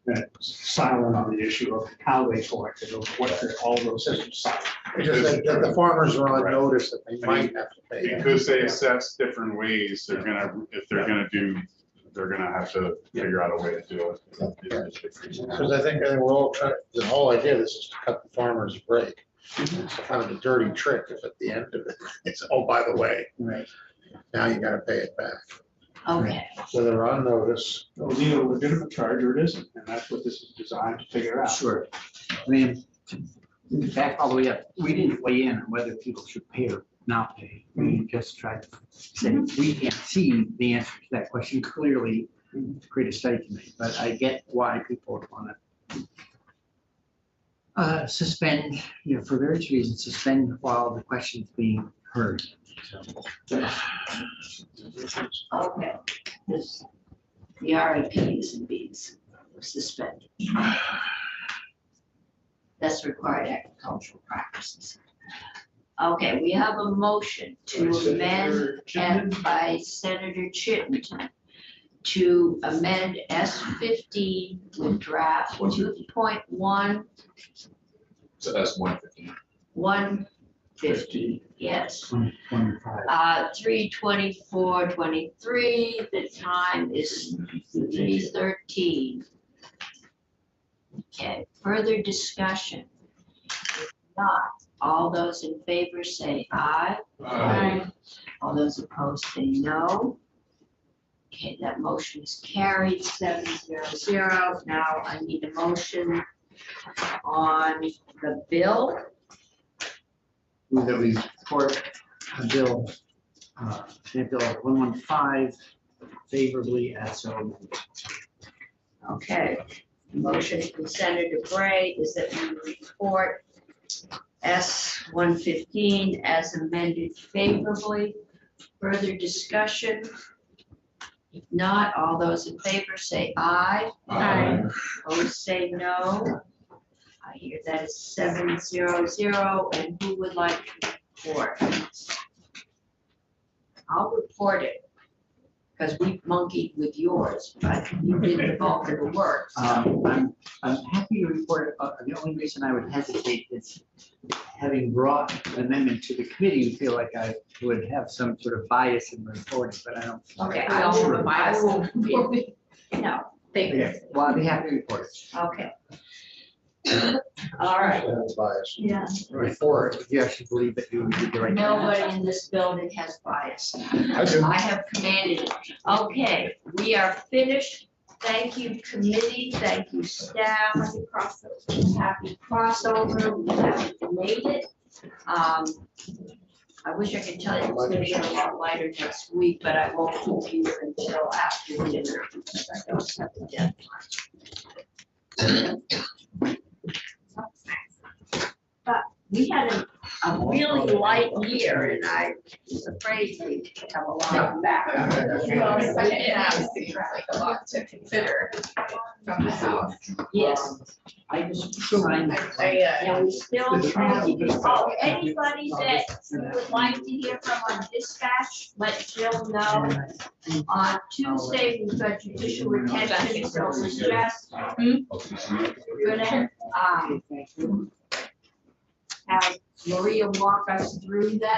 Speaker 1: And silent on the issue of how they collected or what all those systems silent.
Speaker 13: It's just that the farmers are on
Speaker 12: Right.
Speaker 13: notice that they might have to pay.
Speaker 12: Because they assess different ways, they're gonna, if they're gonna do, they're gonna have to figure out a way to do it.
Speaker 13: Because I think we're all trying, the whole idea of this is to cut the farmer's break. It's kind of a dirty trick if at the end of it, it's, oh, by the way,
Speaker 6: Right.
Speaker 13: now you gotta pay it back.
Speaker 2: Okay,
Speaker 13: So they're on notice.
Speaker 1: It was either a legitimate charge or it isn't, and that's what this is designed to figure out.
Speaker 6: Sure. I mean, back all the way up, we didn't weigh in on whether people should pay or not pay. We just tried to say, we can't see the answer to that question clearly to create a study committee, but I get why people would want to suspend, for various reasons, suspend while the question's being heard. So,
Speaker 2: okay. This, the RAPs and Bs were suspended. That's required agricultural practices. Okay, we have a motion to amend by Senator Chittenden to amend S 15 with draft 2.1,
Speaker 4: So that's 115.
Speaker 2: 150, yes.
Speaker 6: 125.
Speaker 2: 3/24/23, the time is 3:13. Okay, further discussion? If not, all those in favor say aye.
Speaker 4: Aye.
Speaker 2: All those opposed say no. Okay, that motion is carried 700. Now I need a motion on the bill.
Speaker 6: Move that we support a bill, Senate Bill 115 favorably as so amended.
Speaker 2: Okay, the motion from Senator Bray is that we report S 115 as amended favorably. Further discussion? If not, all those in favor say aye.
Speaker 4: Aye.
Speaker 2: Opposed say no. I hear that is 700, and who would like to report? I'll report it. because we monkeyed with yours, but you did the bulk of the work. So.
Speaker 6: I'm happy to report, the only reason I would hesitate is having brought an amendment to the committee, you feel like I would have some sort of bias in reporting, but I don't.
Speaker 2: Okay,
Speaker 10: I don't have a bias.
Speaker 2: No,
Speaker 10: Thank you.
Speaker 6: Okay, well, I'd be happy to report it.
Speaker 2: okay. All right.
Speaker 13: Bias.
Speaker 7: Yeah.
Speaker 6: Report, if you actually believe that you did the right thing.
Speaker 2: Nobody in this building has bias.
Speaker 13: I do.
Speaker 2: I have commanded it. Okay, we are finished. Thank you, committee. Thank you, staff. Happy crossover. We have made it. I wish I could tell you it's gonna get a lot lighter next week, but I won't keep you until after dinner. Because I don't have the deadline. But we had a really light year and I was afraid we'd have a lot back.
Speaker 10: Well, the second half seems like a lot to consider from the house.
Speaker 2: Yes, I was trying. And we still have, anybody that would like to hear from on dispatch, let Jill know. On Tuesday, we've got judicial retention, so it's just, we're gonna, have Maria walk us through that.